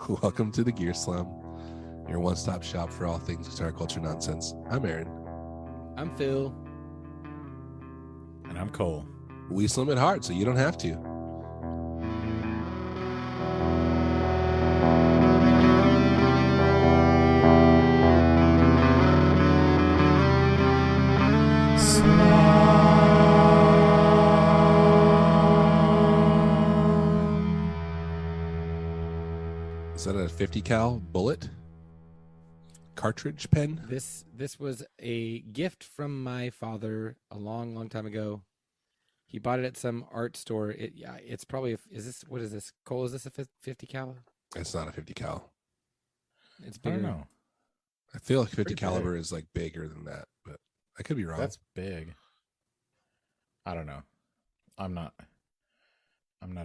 Welcome to the Gear Slum, your one-stop shop for all things guitar culture nonsense. I'm Aaron. I'm Phil. And I'm Cole. We slum it hard, so you don't have to. Is that a 50 cal bullet cartridge pen? This was a gift from my father a long time ago. He bought it at some art store. It's probably what is this? Cole, is this a 50 cal? It's not a 50 cal. It's I bigger. don't know. I feel like 50 Pretty caliber big. is like bigger than that, but I could be wrong. That's big. I don't know. I'm not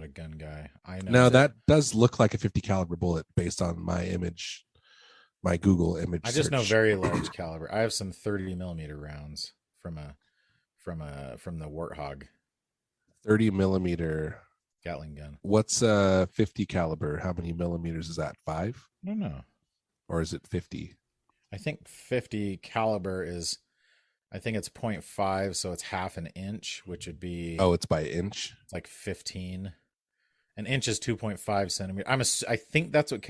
a gun guy. I know. No, that does look like a 50 caliber bullet based on my image, my Google image. I just know search. very large caliber. I have some 30 millimeter rounds from the Warthog 30 millimeter. Gatling gun. What's 50 caliber? How many millimeters is that? 5? I don't know. Or is it 50? I think 50 caliber is, I think it's 0.5, so it's half an inch, which would be Oh, it's by inch. like 15. An inch is 2.5 centimeters. I think that's what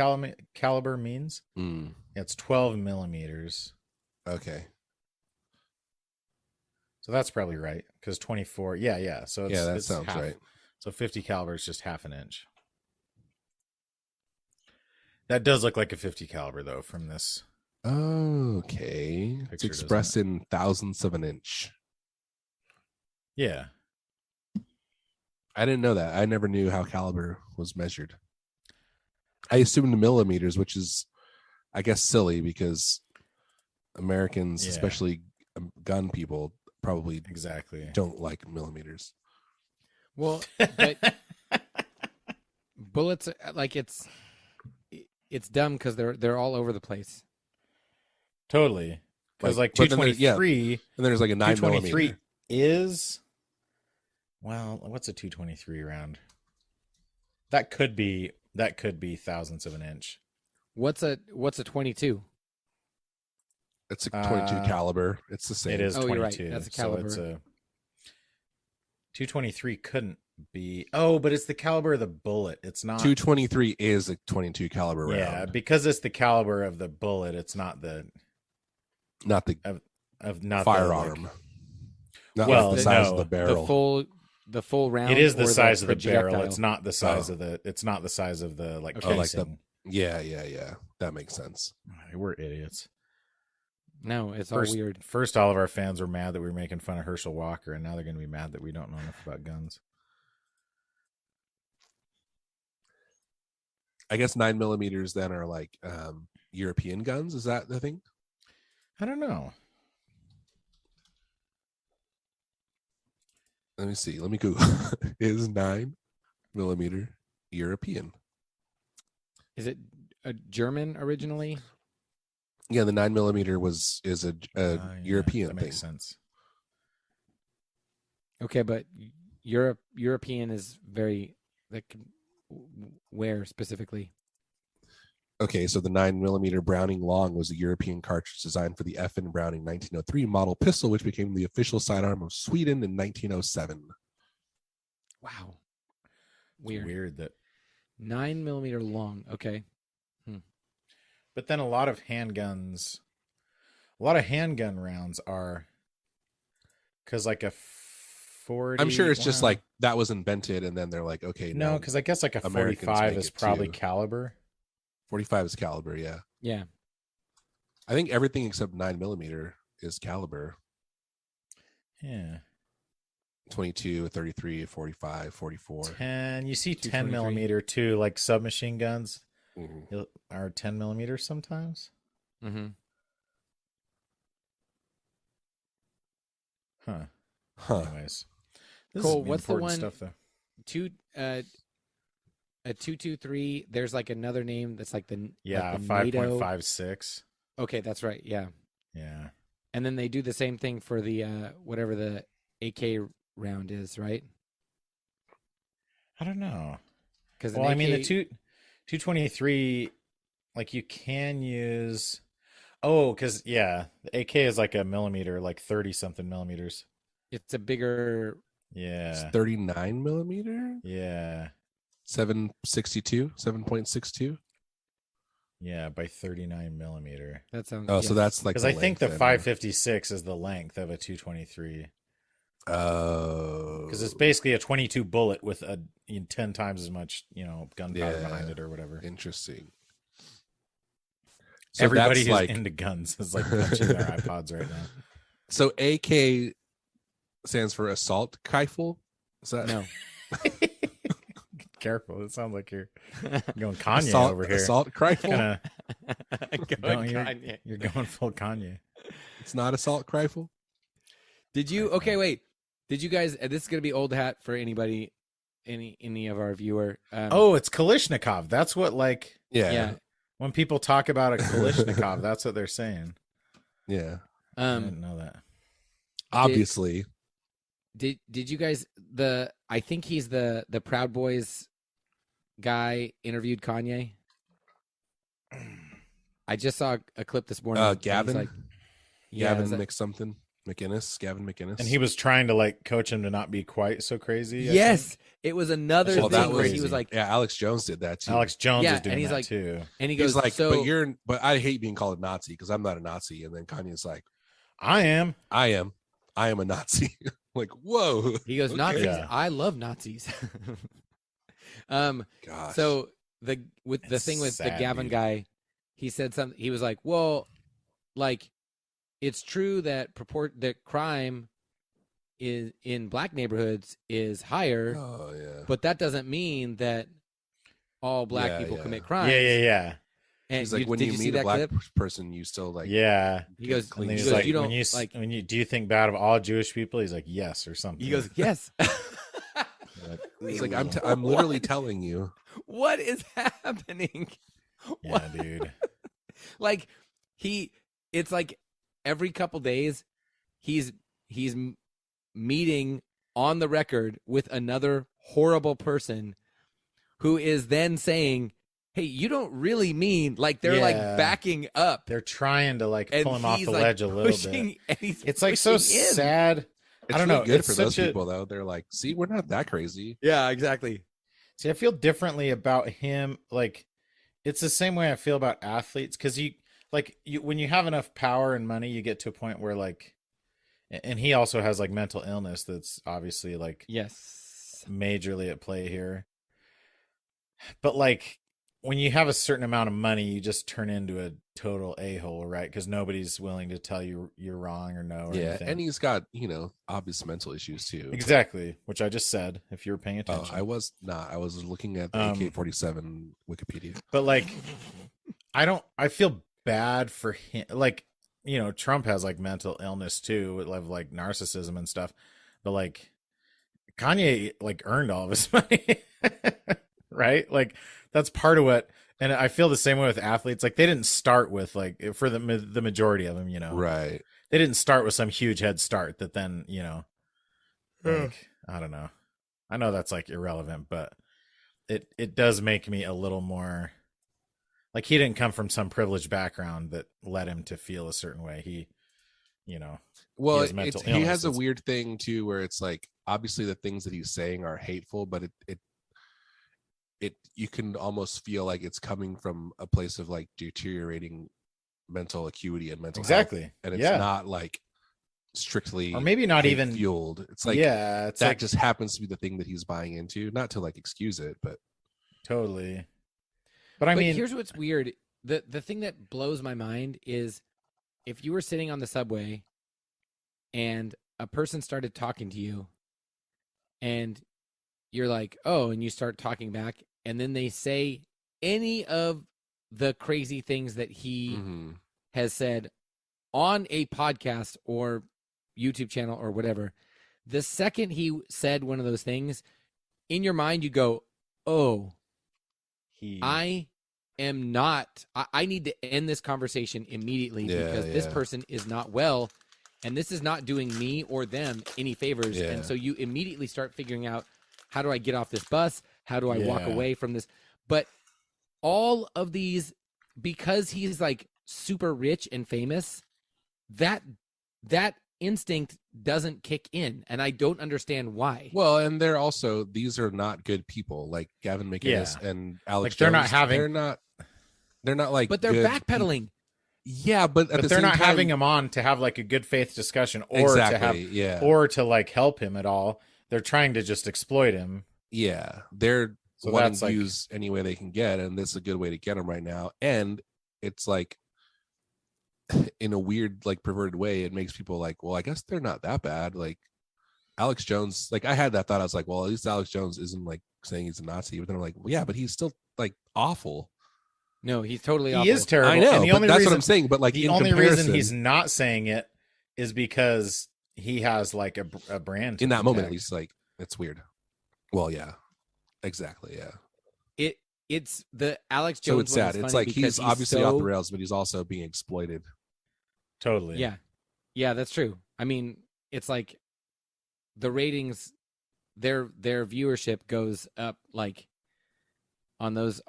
caliber means. Mm, It's 12 millimeters. okay. So that's probably right, because 24. Yeah. So it's, Yeah, that it's sounds half. right. So 50 caliber is just half an inch. That does look like a 50 caliber though from this. Okay. It's Picture, expressed in thousandths of an inch. Yeah. I didn't know that. I never knew how caliber was measured. I assumed millimeters, which is, I guess, silly because Americans, Yeah. especially gun people, probably Exactly. don't like millimeters. Well, but bullets, like it's dumb because they're all over the place. Totally. Because like but then there's- 223, And there's like a 9 223 millimeter. is, well, what's a 223 round? That could be thousandths of an inch. What's a 22? It's a 22 caliber. It's the same. It is Oh, 22. you're right. That's a caliber. So it's a 223 couldn't be. Oh, but it's the caliber of the bullet. It's not. 223 is a 22 caliber round. Yeah, because it's the caliber of the bullet. It's not the Not the of not firearm. Not Well, like the size no, of the barrel. The full round. It is the or size of the barrel. projectile? It's not the size of the. It's not the size of the like. Okay. like the- casing. Yeah. That makes sense. We're idiots. No, it's all weird. First, all of our fans were mad that we were making fun of Herschel Walker, and now they're going to be mad that we don't know enough about guns. I guess 9 millimeters then are like European guns. Is that the thing? I don't know. Let me see. Let me Google. Is 9 millimeter European? Is it a German originally? Yeah, the 9 millimeter is a Yeah, European that thing. makes sense. Okay, but European is very where specifically? Okay, so the 9 millimeter Browning Long was a European cartridge designed for the FN Browning 1903 model pistol, which became the official sidearm of Sweden in 1907. Wow, It's weird. weird that. 9 millimeter long. Okay. But then a lot of handgun rounds are because like a 40. I'm sure it's just well, like that was invented, and then they're like, okay, no, now because I guess like a Americans 45 make is it probably too. caliber. 45 is caliber. Yeah, Yeah. I think everything except 9 millimeter is caliber. Yeah. 22, 33, 45, 44. 10. You see 10 223. millimeter too, like submachine guns Mhm. are 10 millimeters sometimes. Mm-hmm. Huh. Huh. Anyways, this Cole, is what's the important one- stuff though. A 223. There's like another name that's like Yeah, like the NATO. 5.56. Okay, that's right. Yeah, Yeah. and then they do the same thing for the whatever the AK round is, right? I don't know. Because Well, I mean, the 223 like you can use. Oh, because yeah, the AK is like a millimeter, like 30 something millimeters. It's a bigger. It's Yeah, 39 millimeter, yeah, 762, 7.62. yeah, by 39 millimeter. That sounds. Oh, so yes. that's like Because the I think the length then, huh? 556 is the length of a 223. Oh, Because it's basically a 22 bullet with 10 times as much, gunpowder Yeah. behind it or whatever. interesting. So Everybody that's who's like into guns is like punching their iPods right now. so AK stands for assault rifle. Is that No. Careful, it sounds like you're going Kanye assault, over here. assault rifle? Kinda, Going you're, Kanye. you're going full Kanye. It's not assault rifle. Did you? Okay, wait. Did you guys? This is gonna be old hat for anybody, any of our viewer. Oh, it's Kalishnikov. That's what like Yeah, yeah. when people talk about a Kalishnikov, that's what they're saying. yeah. I didn't know that. Obviously, Did you guys I think he's the Proud Boys guy interviewed Kanye. I just saw a clip this morning. and he's Gavin, like, yeah, Gavin is that- Gavin McInnes, And he was trying to like coach him to not be quite so crazy. I yes, think. it was another Well, thing that where he was- was like, yeah, Alex Jones did that too. Alex Jones Yeah, is doing and he's that like- too. and he He's goes, like, so but I hate being called a Nazi because I'm not a Nazi. And then Kanye's like, I am. I am a Nazi. Like, whoa. he goes, Okay. Nazis. Yeah. I love Nazis. Gosh. So the It's thing with the sad, Gavin dude. guy, he said something. He was like, "Well, like, it's true that that crime is in black neighborhoods is higher, Oh yeah. but that doesn't mean that all black Yeah, people yeah. commit crimes." Yeah. And He's like, when did you see meet a that black clip? person, you still like. Yeah. He goes, clean And he he's goes, like, "You don't when you like." do you think bad of all Jewish people? He's like, yes, or something. He goes, "Yes." It's like I'm literally telling you. What is happening? yeah, dude. Like it's like every couple days he's meeting on the record with another horrible person who is then saying, "Hey, you don't really mean," like they're like Yeah. backing up They're trying to like and pull him off he's, the like, ledge a little pushing, bit. and he's It's like so pushing in. sad. It's I don't really know. good It's for those such a- people though. They're like, see, we're not that crazy. Yeah, exactly. See, I feel differently about him. Like, it's the same way I feel about athletes because when you have enough power and money, you get to a point where like, and he also has like mental illness that's obviously like Yes. majorly at play here. But like, when you have a certain amount of money, you just turn into a total a-hole, right? Because nobody's willing to tell you you're wrong or no or Yeah, anything. and he's got obvious mental issues too. Exactly, which I just said. If you were paying Oh, attention, I was not. I was looking at the AK-47 Wikipedia. But like, I feel bad for him. Like, Trump has like mental illness too, with like narcissism and stuff. But like, Kanye like earned all of his money, right? Like, that's part of what. And I feel the same way with athletes. Like, they didn't start with like, for the majority of them, Right. they didn't start with some huge head start that then, like, I don't know. I know that's like irrelevant, but it does make me a little more like, he didn't come from some privileged background that led him to feel a certain way. He, Well, has mental he has illness. a It's- weird thing too, where it's like obviously the things that he's saying are hateful, but it you can almost feel like it's coming from a place of like deteriorating mental acuity and mental health, exactly. and it's yeah. not like strictly Or maybe not hate even fueled. It's like yeah, it's that like just happens to be the thing that he's buying into, not to like excuse it, but totally. But I But mean, here's what's weird. The thing that blows my mind is if you were sitting on the subway and a person started talking to you and you're like, "Oh," and you start talking back, and then they say any of the crazy things that he mhm. has said on a podcast or YouTube channel or whatever, the second he said one of those things, in your mind you go, "Oh, I am not. I need to end this conversation immediately because this yeah. person is not well, and this is not doing me or them any favors." Yeah. And so you immediately start figuring out, how do I get off this bus? How do I walk Yeah. away from this? But all of these because he's like super rich and famous, that instinct doesn't kick in, and I don't understand why. Well, and these are not good people, like Gavin McInnes and Alex Like, they're Jones. not they're not like, but they're good backpedaling. Yeah, but they're same not time, having him on to have like a good faith discussion, or exactly, to have, yeah, or to like help him at all. They're trying to just exploit him. yeah. They're So wanting that's to like, use any way they can get, and this is a good way to get them right now. And it's like, in a weird, like perverted way, it makes people like, well, I guess they're not that bad. Like Alex Jones, like I had that thought. I was like, well, at least Alex Jones isn't like saying he's a Nazi. But then I'm like, well, yeah, but he's still like awful. No, he's totally he awful. is terrible. I know, and the but only that's reason, what I'm saying. But like, the in only comparison, reason he's not saying it is because he has like a brand to in that moment, at protect. least, like it's weird. Well, yeah, exactly, yeah. It's the Alex Jones. So it's one sad. is It's funny like because he's obviously so, off the rails, but he's also being exploited. Totally. Yeah, that's true. I mean, it's like the ratings, their viewership goes up like on those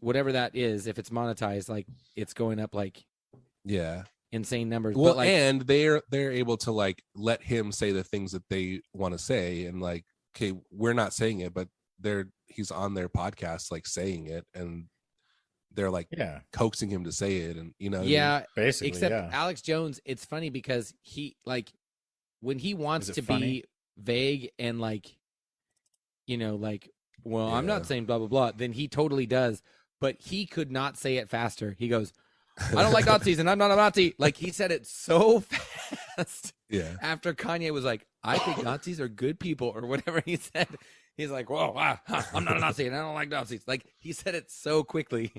whatever that is. If it's monetized, like it's going up like Yeah. insane numbers. Well, but like, and they're able to like let him say the things that they want to say, and like, okay, we're not saying it, but he's on their podcast like saying it, and they're like coaxing him to say it, and what I mean? Basically, except Alex Jones, it's funny because he like when he wants to be vague and like, like, well, I'm not saying blah blah blah, then he totally does. But he could not say it faster. He goes, I don't like Nazis and I'm not a Nazi. Like he said it so fast. Yeah. After Kanye was like, I think Nazis are good people or whatever he said. He's like, whoa, I'm not a Nazi and I don't like Nazis. Like he said it so quickly.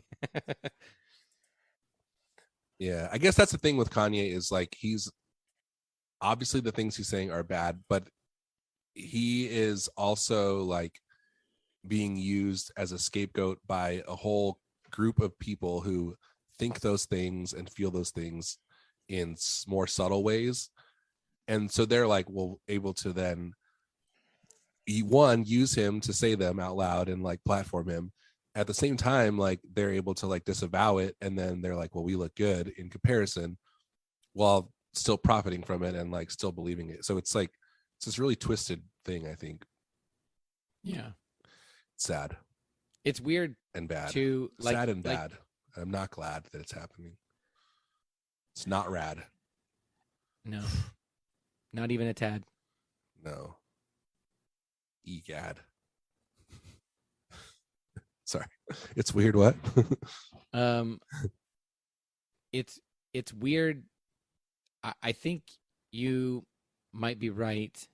Yeah. I guess that's the thing with Kanye is like, he's obviously the things he's saying are bad, but he is also like being used as a scapegoat by a whole group of people who think those things and feel those things in more subtle ways. And so they're like, well, able to then use him to say them out loud and like platform him. At the same time, like they're able to like disavow it, and then they're like, well, we look good in comparison, while still profiting from it and like still believing it. So it's like it's this really twisted thing, I think. Yeah. It's sad. It's weird and bad. To like, sad and bad. I'm not glad that it's happening. It's not rad. No. Not even a tad. No. Egad. Sorry. It's weird what? It's weird. I think you might be right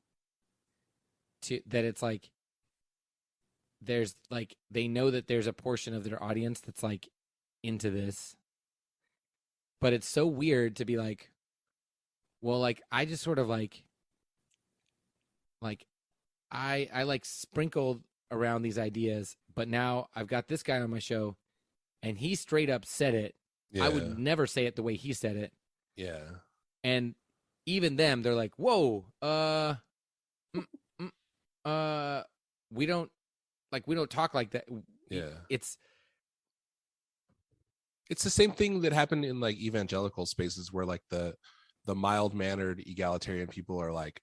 that it's like there's like they know that there's a portion of their audience that's like into this. But it's so weird to be like, well, like I just sort of like I like sprinkled around these ideas, but now I've got this guy on my show and he straight up said it. Yeah. I would never say it the way he said it. Yeah. And even them, they're like, whoa, we don't talk like that. Yeah. It's the same thing that happened in like evangelical spaces where like the mild-mannered egalitarian people are like,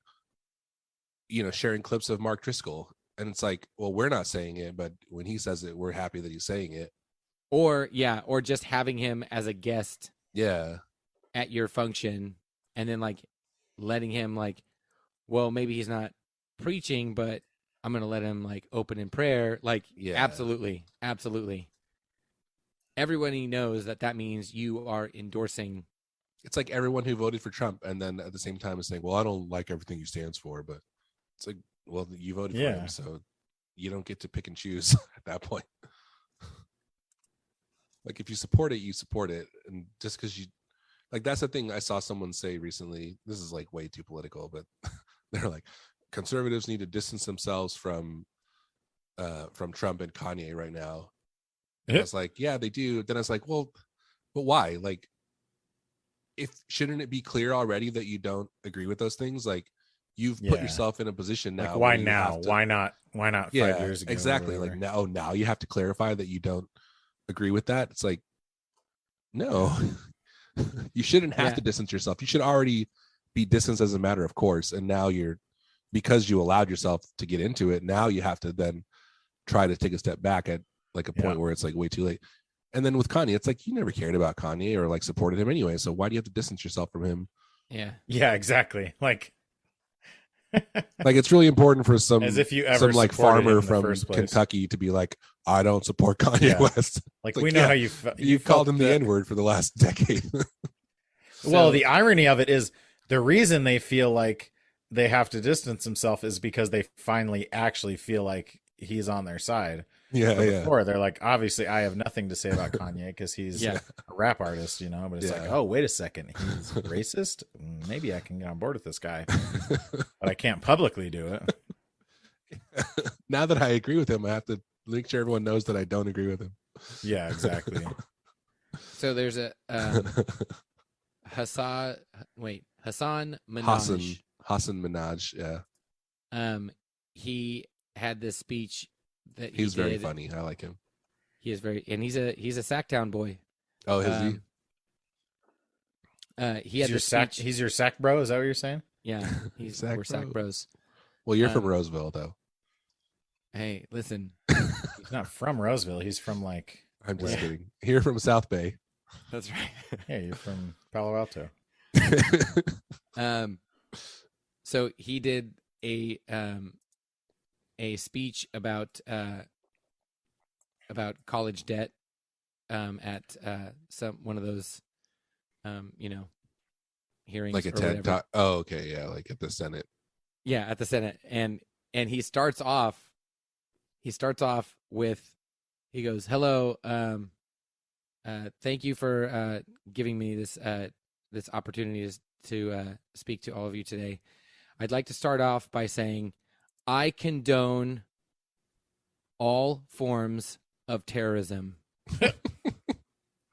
sharing clips of Mark Driscoll, and it's like, well, we're not saying it, but when he says it, we're happy that he's saying it. Or just having him as a guest. Yeah. At your function, and then like letting him like, well, maybe he's not preaching, but I'm gonna let him like open in prayer. Like, yeah. Absolutely. Everybody knows that means you are endorsing. It's like everyone who voted for Trump and then at the same time is saying, well, I don't like everything he stands for, but it's like, well, you voted for him, so you don't get to pick and choose at that point. Like if you support it, you support it. And just because you like, that's the thing I saw someone say recently, this is like way too political, but they're like, conservatives need to distance themselves from Trump and Kanye right now. And I was like, yeah, they do. Then I was like, well, but why? Like, shouldn't it be clear already that you don't agree with those things? Like, you've put yourself in a position now. Like, why now? Why not 5 years ago? Exactly. Like now you have to clarify that you don't agree with that. It's like, No, you shouldn't have Yeah. to distance yourself. You should already be distanced as a matter of course. And now because you allowed yourself to get into it, now you have to then try to take a step back at like a point where it's like way too late. And then with Kanye, it's like you never cared about Kanye or like supported him anyway. So why do you have to distance yourself from him? Yeah. Yeah, exactly. Like Like it's really important for some as if you ever some like supported him farmer in the from first place. Kentucky to be like, I don't support Kanye Yeah. West. Like Like, we know yeah, how You called him the felt N-word for the last decade. Well, So- the irony of it is the reason they feel like they have to distance themselves is because they finally actually feel like he's on their side. yeah, But yeah. before they're like, obviously, I have nothing to say about Kanye because he's Yeah. a rap artist, you know. But it's like, Yeah. oh, wait a second, he's racist. Maybe I can get on board with this guy, but I can't publicly do it. Now that I agree with him, I have to make sure everyone knows that I don't agree with him. Yeah, exactly. So there's a Hassan Minaj. Hassan Minaj. Yeah, He had this speech that he's very did. funny. I like him. He is very, and he's a Sacktown boy. Oh, is he? He had He's your this sack. speech. He's your sack bro. Is that what you're saying? Yeah, we're Sack Bros. Well, you're from um, Roseville, though. Hey, listen, He's not from Roseville. He's from like. I'm just Where? kidding. You're from South Bay. that's right. Yeah, you're from Palo Alto. So he did a speech about college debt at one of those hearings, Like a or TED whatever. talk. Oh, okay, yeah, like at the Senate. Yeah, at the Senate, and he starts off with, he goes, "Hello, thank you for giving me this opportunity to speak to all of you today. I'd like to start off by saying I condone all forms of terrorism."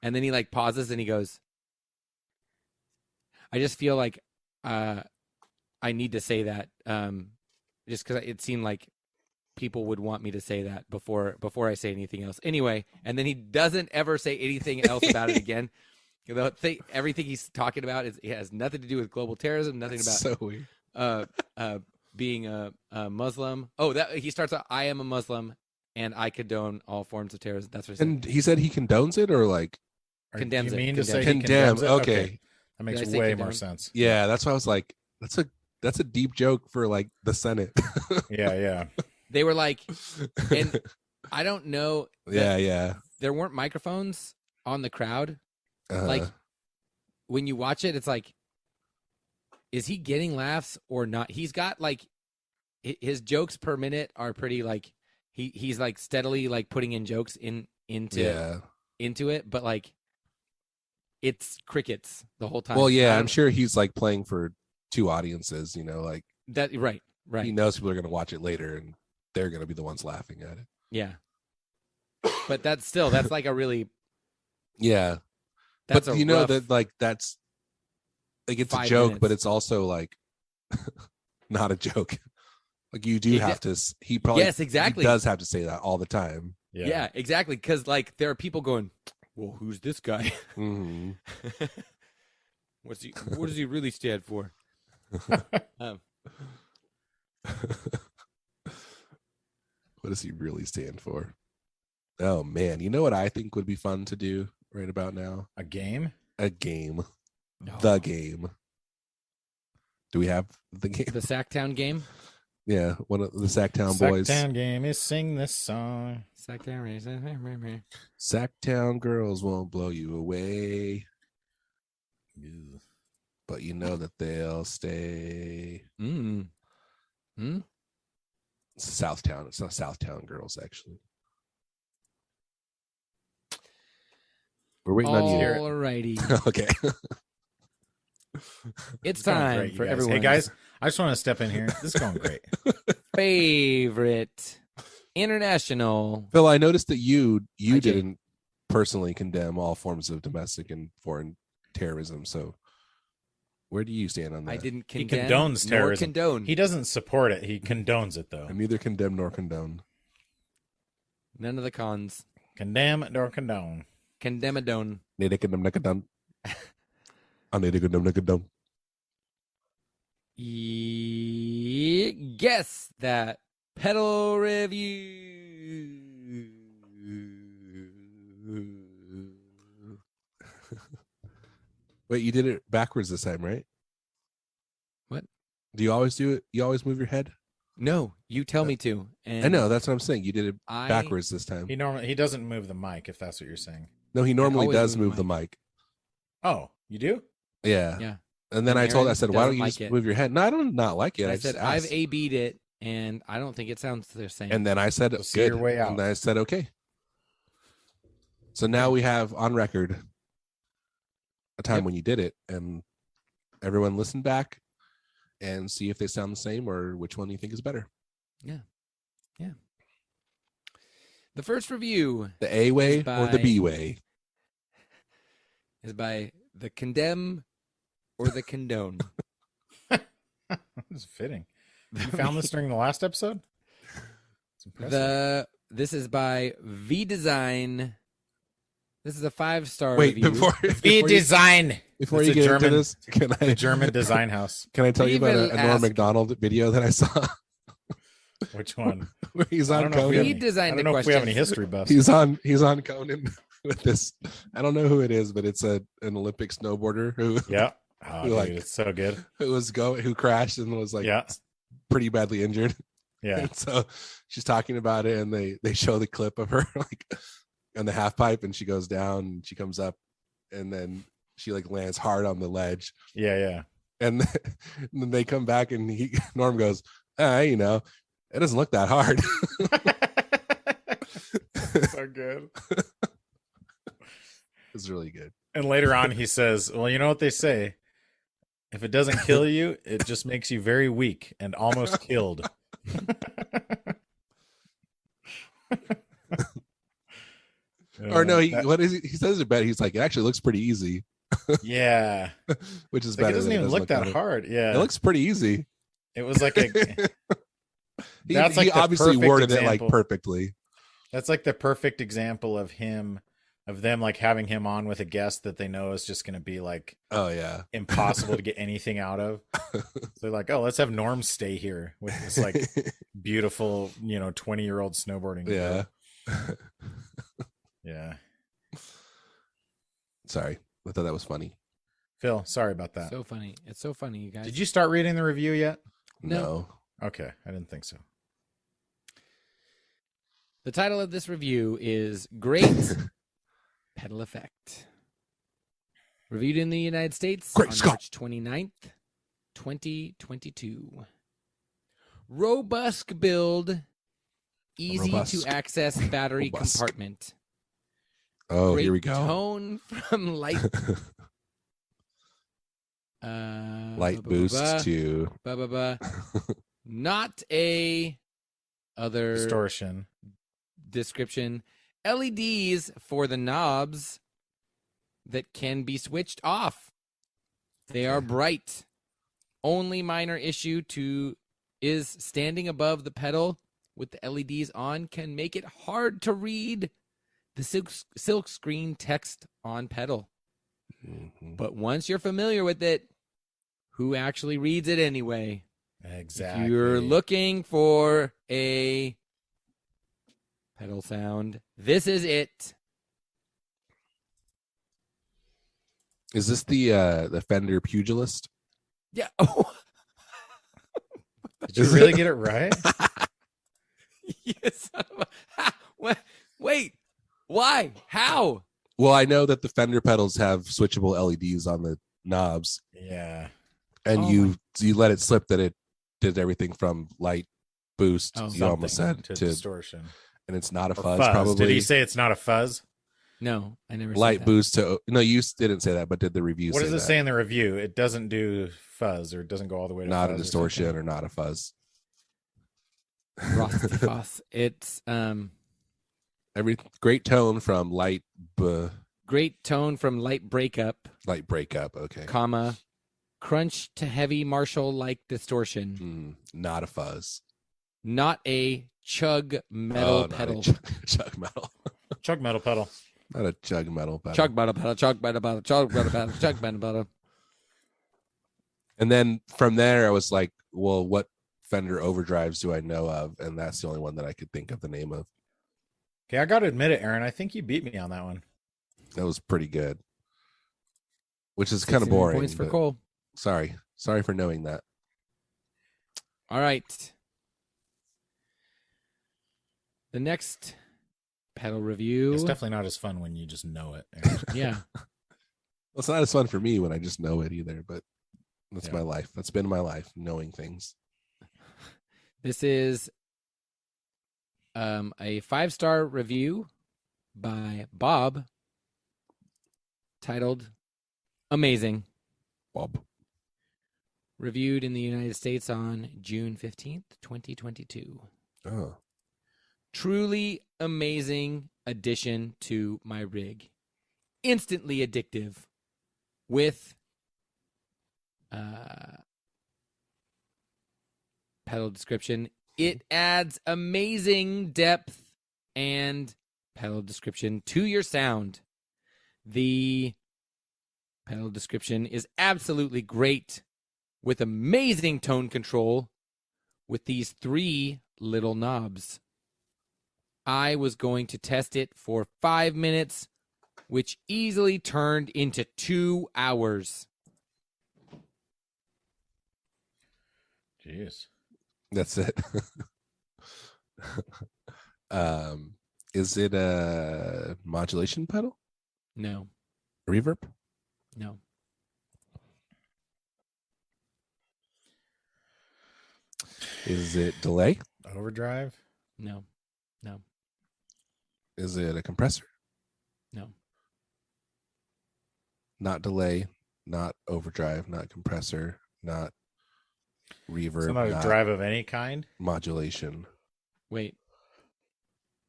And then he like pauses and he goes, "I just feel like I need to say that just because it seemed like people would want me to say that before I say anything else." Anyway, and then he doesn't ever say anything else about it again. Everything he's talking about it has nothing to do with global terrorism, nothing That's about so weird. being a Muslim. Oh, that he starts out, "I am a Muslim and I condone all forms of terrorism." That's what he said. And he said he condones it, or like Condemns Do you it. mean to say he condemn? condemns it? Okay. That makes Did I say way condemn? more sense. Yeah, that's why I was like, that's a deep joke for like the Senate. Yeah. They were like, and I don't know. yeah. There weren't microphones on the crowd. Uh-huh. Like when you watch it, it's like, is he getting laughs or not? He's got like his jokes per minute are pretty like he's like steadily like putting in jokes into it, but like it's crickets the whole time. Well, yeah, I I'm don't- sure he's like playing for two audiences. Like that right. he knows people are going to watch it later, and they're going to be the ones laughing at it. Yeah, but that's like a really Yeah, that's but a you know rough- that like that's like it's a 5 joke, minutes. but it's also like not a joke. Like you do Exa- have to. He probably yes, exactly. He does have to say that all the time. Yeah, exactly. Because like there are people going, "Well, who's this guy? Mhm. What does he really stand for?" What does he really stand for? Oh man, you know what I think would be fun to do right about now? A game? A game. No. The game. Do we have the game? The Sacktown game. Yeah, one of the Sacktown boys. Sacktown game is sing this song. Sacktown. Sacktown girls won't blow you away, but you know that they'll stay. Mm. Mm. It's Southtown. It's not Southtown girls, actually. We're waiting on you. Alrighty. Okay. It's going time great, you for guys. everyone's Hey guys, I just want to step in here. This is going great. favorite international. Phil, I noticed that you Hi, Jay. didn't personally condemn all forms of domestic and foreign terrorism. So where do you stand on that? I didn't He condemn condones nor terrorism. condone. He doesn't support it. He condones it though. I neither condemn nor condone. None of the cons. Condemn nor condone. Condemnadone. Nidikadum. Nidikadum. Guess that pedal review. Wait, you did it backwards this time, right? What? Do you always do it? You always move your head? No, you tell me to. And I know, that's what I'm saying. You did it I- backwards this time. He doesn't move the mic, if that's what you're saying. No, he normally always does move move the the mic. Oh, you do? Yeah. Yeah. And then I said, why don't you just move your head? No, I don't not like it. I just said I've asked. A-B'd it, and I don't think it sounds the same. And then I said, So see good. your way out. And then I said, okay. So now we have on record a time when you did it, and everyone listen back and see if they sound the same or which one you think is better. The first review The A way Is or the by- B way? is by the Condemn or the Condone. It's fitting. You found this during the last episode? It's impressive. This is by V Design. This is a 5-star Wait, review. V-Design. Before It's you a get German- into this, can I The German design house. Can I tell you about We a will Norm ask- Macdonald video that I saw Which one? where he's I on don't know if we Conan? have He designed I the don't know if we have any questions. history buffs. He's on Conan with this. I don't know who it is, but it's an Olympic snowboarder who Yeah. Oh, dude, Like- it's so good. who crashed and was like Yeah. pretty badly injured. Yeah. And so she's talking about it, and they show the clip of her like on the half pipe, and she goes down, and she comes up, and then she like lands hard on the ledge, Yeah. Yeah. and then they come back, and Norm goes, it doesn't look that hard. So good. It's really good. And later on, he says, "Well, you know what they say: if it doesn't kill you, it just makes you very weak and almost killed." Or no, what is he says it better. He's like, it actually looks pretty easy, Yeah, which is It's like, better. it doesn't than even look that better. hard. Yeah, It looks pretty easy. it was like a. he That's like he the obviously perfect worded it like example. perfectly. That's like the perfect example of them like having him on with a guest that they know is just going to be like Oh yeah. impossible to get anything out of. So they're like, oh, let's have Norm stay here with this like beautiful, 20-year-old snowboarding. Yeah. girl. Yeah. Sorry. I thought that was funny. Phil, sorry about that. So funny. It's so funny, you guys. Did you start reading the review yet? No. Okay, I didn't think so. The title of this review is Great Pedal Effect. Reviewed in the United States Great on Scott. March 29th, 2022. Robust build, easy Robust. to access battery Robust. compartment. Oh, Great here we go. Tone from light Light boost to not a other Distortion. description. LEDs for the knobs that can be switched off. They are bright. Only minor issue is standing above the pedal with the LEDs on can make it hard to read the silk screen text on pedal. Mhm. But once you're familiar with it, who actually reads it anyway? Exactly. If you're looking for a pedal sound, this is it. Is this the Fender Pugilist? Yeah. Oh, Did you really get it right? yes. Wait. Why? How? Well, I know that the Fender pedals have switchable LEDs on the knobs, Yeah. and Oh you let it slip that it did everything from light boost. Oh, you almost said to to, distortion. and it's not a Or fuzz. fuzz. Probably Did he say it's not a fuzz? No, I never. said light that. boost to. No, you didn't say that, but did the review? What say does it that? say in the review? It doesn't do fuzz, or it doesn't go all the way to Not fuzz a or distortion something? or not a fuzz. Frosty Foss. It's Every great tone from light great tone from light breakup, light breakup. Okay. comma, crunch to heavy Marshall like distortion. Not a fuzz. Not a chug metal not a pedal. chug metal. Chug metal pedal. Not a chug metal pedal. Chug butter pedal, chug butter pedal, chug butter pedal, chug butter pedal. And then from there, I was like, well, what Fender overdrives do I know of? And that's the only one that I could think of the name of. Okay, I got to admit it, Aaron. I think you beat me on that one. That was pretty good. Which is kind of 69 boring. Points for but Cole. Sorry for knowing that. All right. The next pedal review. It's definitely not as fun when you just know it, Aaron. Yeah. Well, it's not as fun for me when I just know it either, but that's Yeah. my life. That's been my life, knowing things. This is a 5-star review by Bob titled Amazing. Bob. Reviewed in the United States on June 15th, 2022. Oh. Truly amazing addition to my rig. Instantly addictive with pedal description. It adds amazing depth and pedal description to your sound. The pedal description is absolutely great with amazing tone control with these 3 little knobs. I was going to test it for 5 minutes, which easily turned into 2 hours. Jeez. That's it. Is it a modulation pedal? No, Reverb? no. Is it delay? Overdrive? No, no, Is it a compressor? no. Not delay, not overdrive, not compressor, not reverb, So not a drive of any kind? modulation. Wait.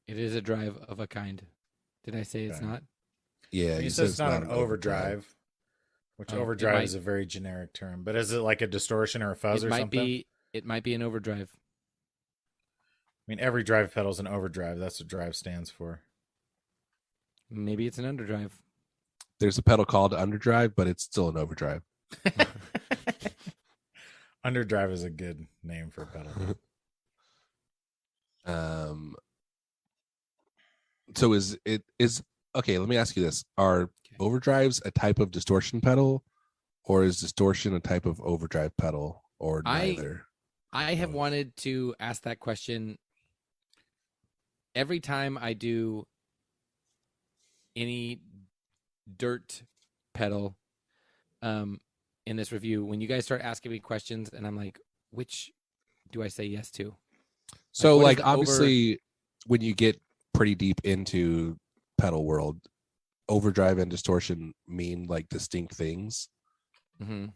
It is a drive of a kind. Did I say it's Okay. not? Yeah, You you said said it's not an overdrive, which Oh, it overdrive might- is a very generic term. But is it like a distortion or a fuzz It or might something? be. It might be an overdrive. I mean, every drive pedal's an overdrive. That's what drive stands for. Maybe it's an underdrive. There's a pedal called underdrive, but it's still an overdrive. Underdrive is a good name for a pedal. So is okay, let me ask you this. Are overdrives a type of distortion pedal, or is distortion a type of overdrive pedal, or neither? I have Both. wanted to ask that question every time I do any dirt pedal in this review. When you guys start asking me questions and I'm like, which do I say yes to? So what is like the obviously when you get pretty deep into pedal world, overdrive and distortion mean like distinct things, Mm-hmm.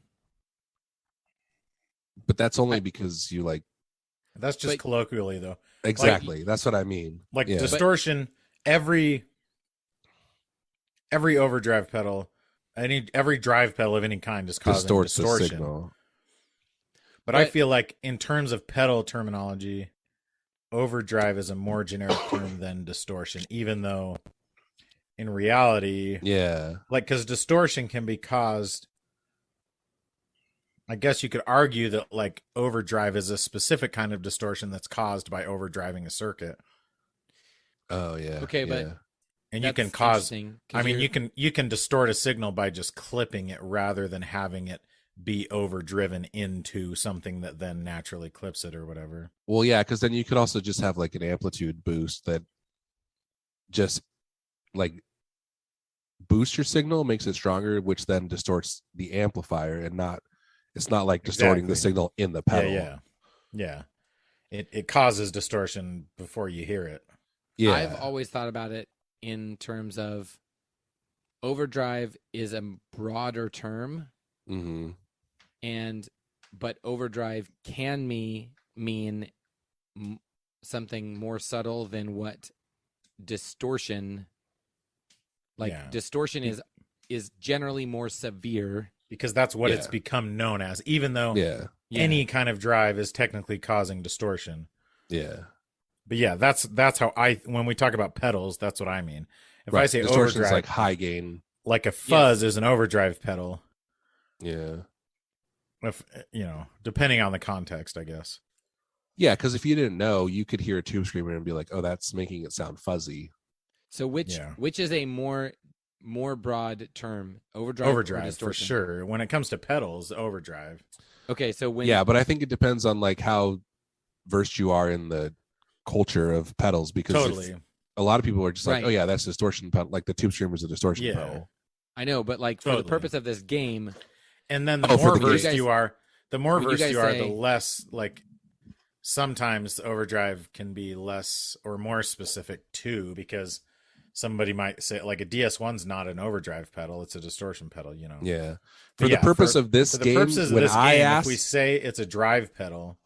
but that's only because you like That's just But- colloquially, though. exactly. That's what I mean. Like Yeah. distortion, every overdrive pedal, every drive pedal of any kind is causing Distorts the distortion. signal. But I But- feel like in terms of pedal terminology, overdrive is a more generic term than distortion, even though in reality, Yeah. like, because distortion can be caused, I guess you could argue that like overdrive is a specific kind of distortion that's caused by overdriving a circuit. Oh yeah. Okay, but- yeah. And you can That's cause, interesting, 'cause I mean, you're- you can distort a signal by just clipping it rather than having it be overdriven into something that then naturally clips it or whatever. Well, yeah, because then you could also just have like an amplitude boost that just like boosts your signal, makes it stronger, which then distorts the amplifier, and it's not like distorting the Exactly. signal in the pedal. Yeah. It causes distortion before you hear it. Yeah. I've always thought about it in terms of overdrive is a broader term, hmm but overdrive can mean something more subtle than what distortion. Like Yeah. distortion is generally more severe. Because that's what Yeah. it's become known as, even though Yeah. Yeah. any kind of drive is technically causing distortion. Yeah. But yeah, that's how when we talk about pedals, that's what I mean. If I say distortion is overdrive, like high gain. like a fuzz is an overdrive pedal. Yeah. If depending on the context, I guess. Yeah, because if you didn't know, you could hear a tube screamer and be like, "Oh, that's making it sound fuzzy." So which is a more broad term, overdrive or Overdrive for distortion? sure. When it comes to pedals, overdrive. Okay, so when Yeah, but I think it depends on like how versed you are in the culture of pedals, because Totally. a lot of people are just like, Right. "Oh yeah, that's a distortion pedal." Like the tube screamer is a distortion Yeah. pedal. I know, but like for the Totally. purpose of this game, And then the Oh, for more the versed game. you are, the more When you versed guys you are, say- the less like sometimes overdrive can be less or more specific too, because somebody might say like a DS1's not an overdrive pedal, it's a distortion pedal, Yeah. But For the yeah, purpose of this For the game, purposes of when this I game, ask, if we say it's a drive pedal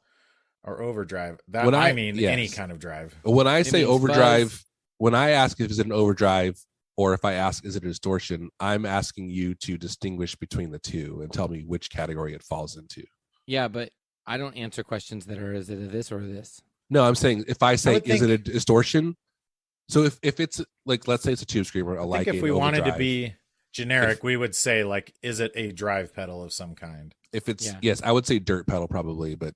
or overdrive, that When I I- mean yes. any kind of drive. when I It say means overdrive, fuzz. when I ask if it's an overdrive or if I ask is it a distortion, I'm asking you to distinguish between the two and tell me which category it falls into. yeah, but I don't answer questions that are is it a this or this. No, I'm saying if I say would is it a think- distortion? So if it's like, let's say it's a tube screamer, a I light think if gain we wanted to overdrive. be generic, we would say like, is it a drive pedal of some kind? If it's Yeah. yes, I would say dirt pedal probably, but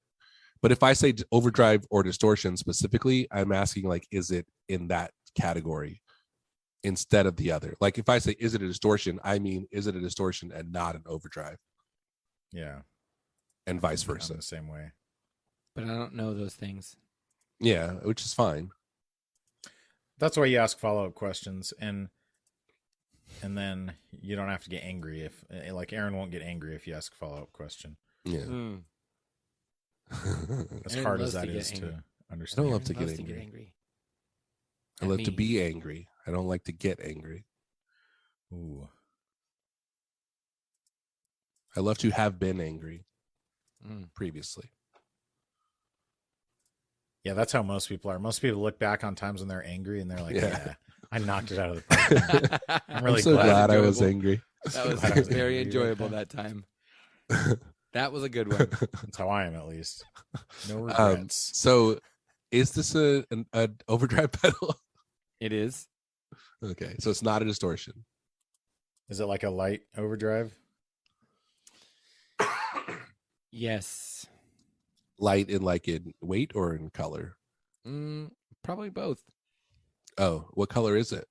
if I say overdrive or distortion specifically, I'm asking like, is it in that category instead of the other? Like if I say is it a distortion, I mean is it a distortion and not an overdrive, Yeah, and vice I'm versa. the same way. But I don't know those things. Yeah, which is fine. That's why you ask follow-up questions, and then you don't have to get angry if like Aaron won't get angry if you ask a follow-up question. Yeah. Mm. As Aaron hard loves as to that get is angry. to I understand. don't love to Aaron get loves angry. I At love to me. be angry. I don't like to get angry. Ooh. I love to have been angry Mm. previously. Yeah, that's how most people are. Most people look back on times when they're angry and they're like, Yeah. yeah, I knocked it out of the park. I'm really I'm so glad glad I was enjoyable. angry. That was Glad I was very angry enjoyable right that time. That was a good one. That's how I am, at least. No Um, regrets. so is this an overdrive pedal? It is. Okay, so it's not a distortion. Is it like a light overdrive? Yes. Light in like in weight or in color? Probably both. Oh, what color is it?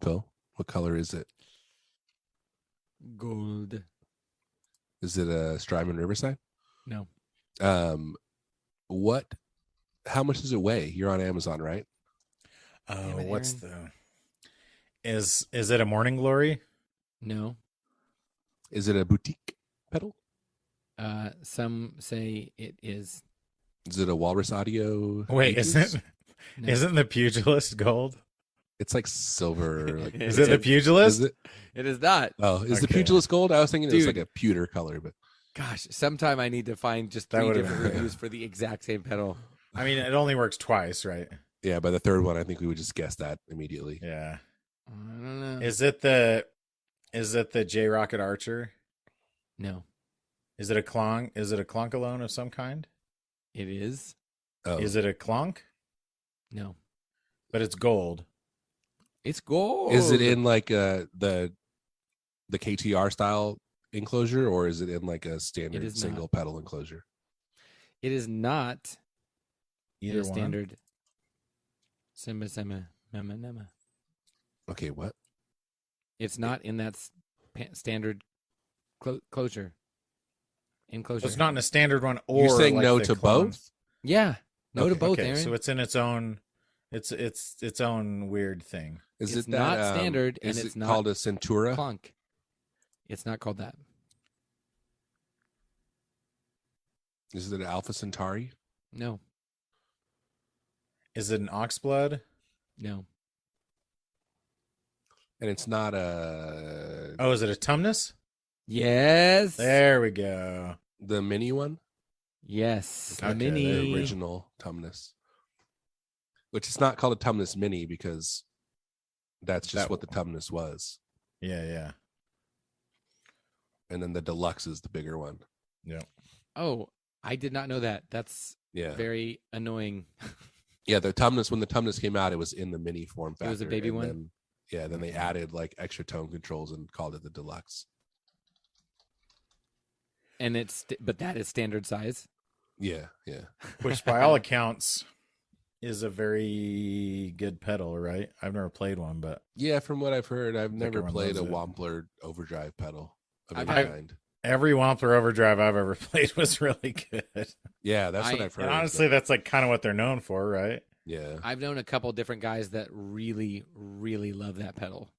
Phil, what color is it? Gold. Is it a Strymon Riverside? No. What? How much does it weigh? You're on Amazon, right? Oh, Damn it, what's the? Is it a Morning Glory? No. Is it a boutique pedal? Some say it is. Is it a Walrus Audio? Wait, 80s? isn't No. isn't the Pugilist gold? It's like silver. Like, Is it the It's- Pugilist? Is it? It is not. Oh, is the Okay. Pugilist gold? I was thinking it was Dude. like a pewter color, but Gosh, sometime I need to find just That 3 would've different been- reviews for the exact same pedal. I mean, it only works twice, right? yeah, by the third one, I think we would just guess that immediately. Yeah. I don't know. Is it the J Rocket Archer? No, Is it a clonk? Is it a clonkalone of some kind? it is. Oh, Is it a clonk? No, But it's gold. it's gold. is it in like the KTR style enclosure, or is it in like a standard is not. single pedal enclosure? It is not in Either a one. standard. Nema. Okay, what? It's not in that standard closure. Enclosure. So it's not in a standard one, or You're saying like no the to clone. both? Yeah, no to Okay, both, okay, Aaron. So it's in its own. It's its own weird thing. Is It's it that, not standard, and is it's it not called a Centura? Clunk. It's not called that. Is it an Alpha Centauri? No, Is it an oxblood? no. And it's not a Oh, is it a Tumnus? Yes. There we go. the mini one, Yes. Okay, the mini. the original Tumnus, which is not called a Tumnus Mini because that's just That- what the Tumnus was, Yeah, yeah. and then the Deluxe is the bigger one. Yeah. Oh, I did not know that. That's Yeah, very annoying. Yeah, the Tumnus, when the Tumnus came out, it was in the mini form factor. It was a baby and one? Then, yeah, then they added like extra tone controls and called it the deluxe. And but that is standard size. Yeah, yeah. Which, by all accounts, is a very good pedal, right? I've never played one, but Yeah, from what I've heard, I've think never everyone played a loves it. Wampler overdrive pedal of I've any had- kind. every Wampler Overdrive I've ever played was really good. Yeah, that's what I- I've heard. And honestly, but- that's like kind of what they're known for, right? yeah, I've known a couple different guys that really, really love that pedal.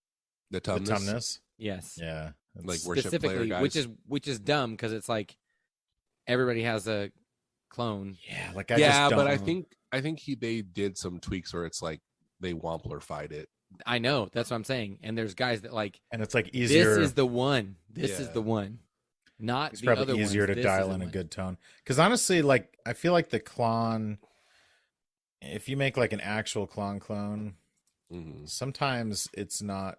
the The Tumnus. Tumnus. Yes. Yeah. Like It's- worship player Specifically, guys. which is dumb because it's like everybody has a clone. yeah, like I yeah, just don't but I think they did some tweaks where it's like they Wamplerfied it. I know, that's what I'm saying. And there's guys that like and it's like easier. this is the one. This is Yeah. the one. Not It's the other probably easier ones. to This dial is in the a one. good tone. Because honestly, like I feel like the Klon, if you make like an actual clone, Mhm. sometimes it's not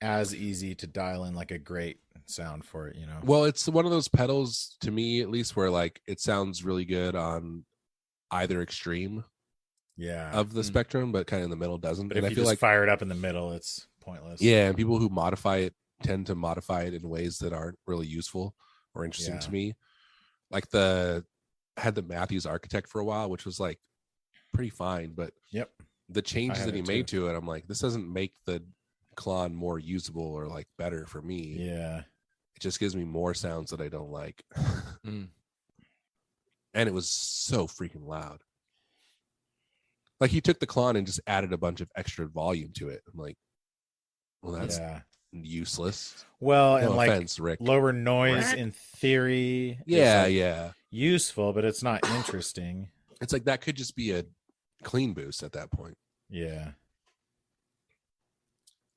as easy to dial in like a great sound for it, you know? Well, it's one of those pedals to me, at least, where like it sounds really good on either extreme Yeah. of the Mm. spectrum, but kind of in the middle doesn't. But and if I you feel just like fire it up in the middle, it's pointless. yeah, and people who modify it tend to modify it in ways that aren't really useful or interesting Yeah. to me. Like I had the Matthews Architect for a while, which was like pretty fine, but Yep. the changes had that he it made to it, I'm like, this doesn't make the Klon more usable or like better for me. Yeah. It just gives me more sounds that I don't like. Mm. And it was so freaking loud. Like he took the Klon and just added a bunch of extra volume to it. I'm like, well, that's Yeah. useless. Well, No and like offense, Rick. lower noise in theory is, Yeah, like, yeah. useful, but it's not interesting. It's like that could just be a clean boost at that point. Yeah.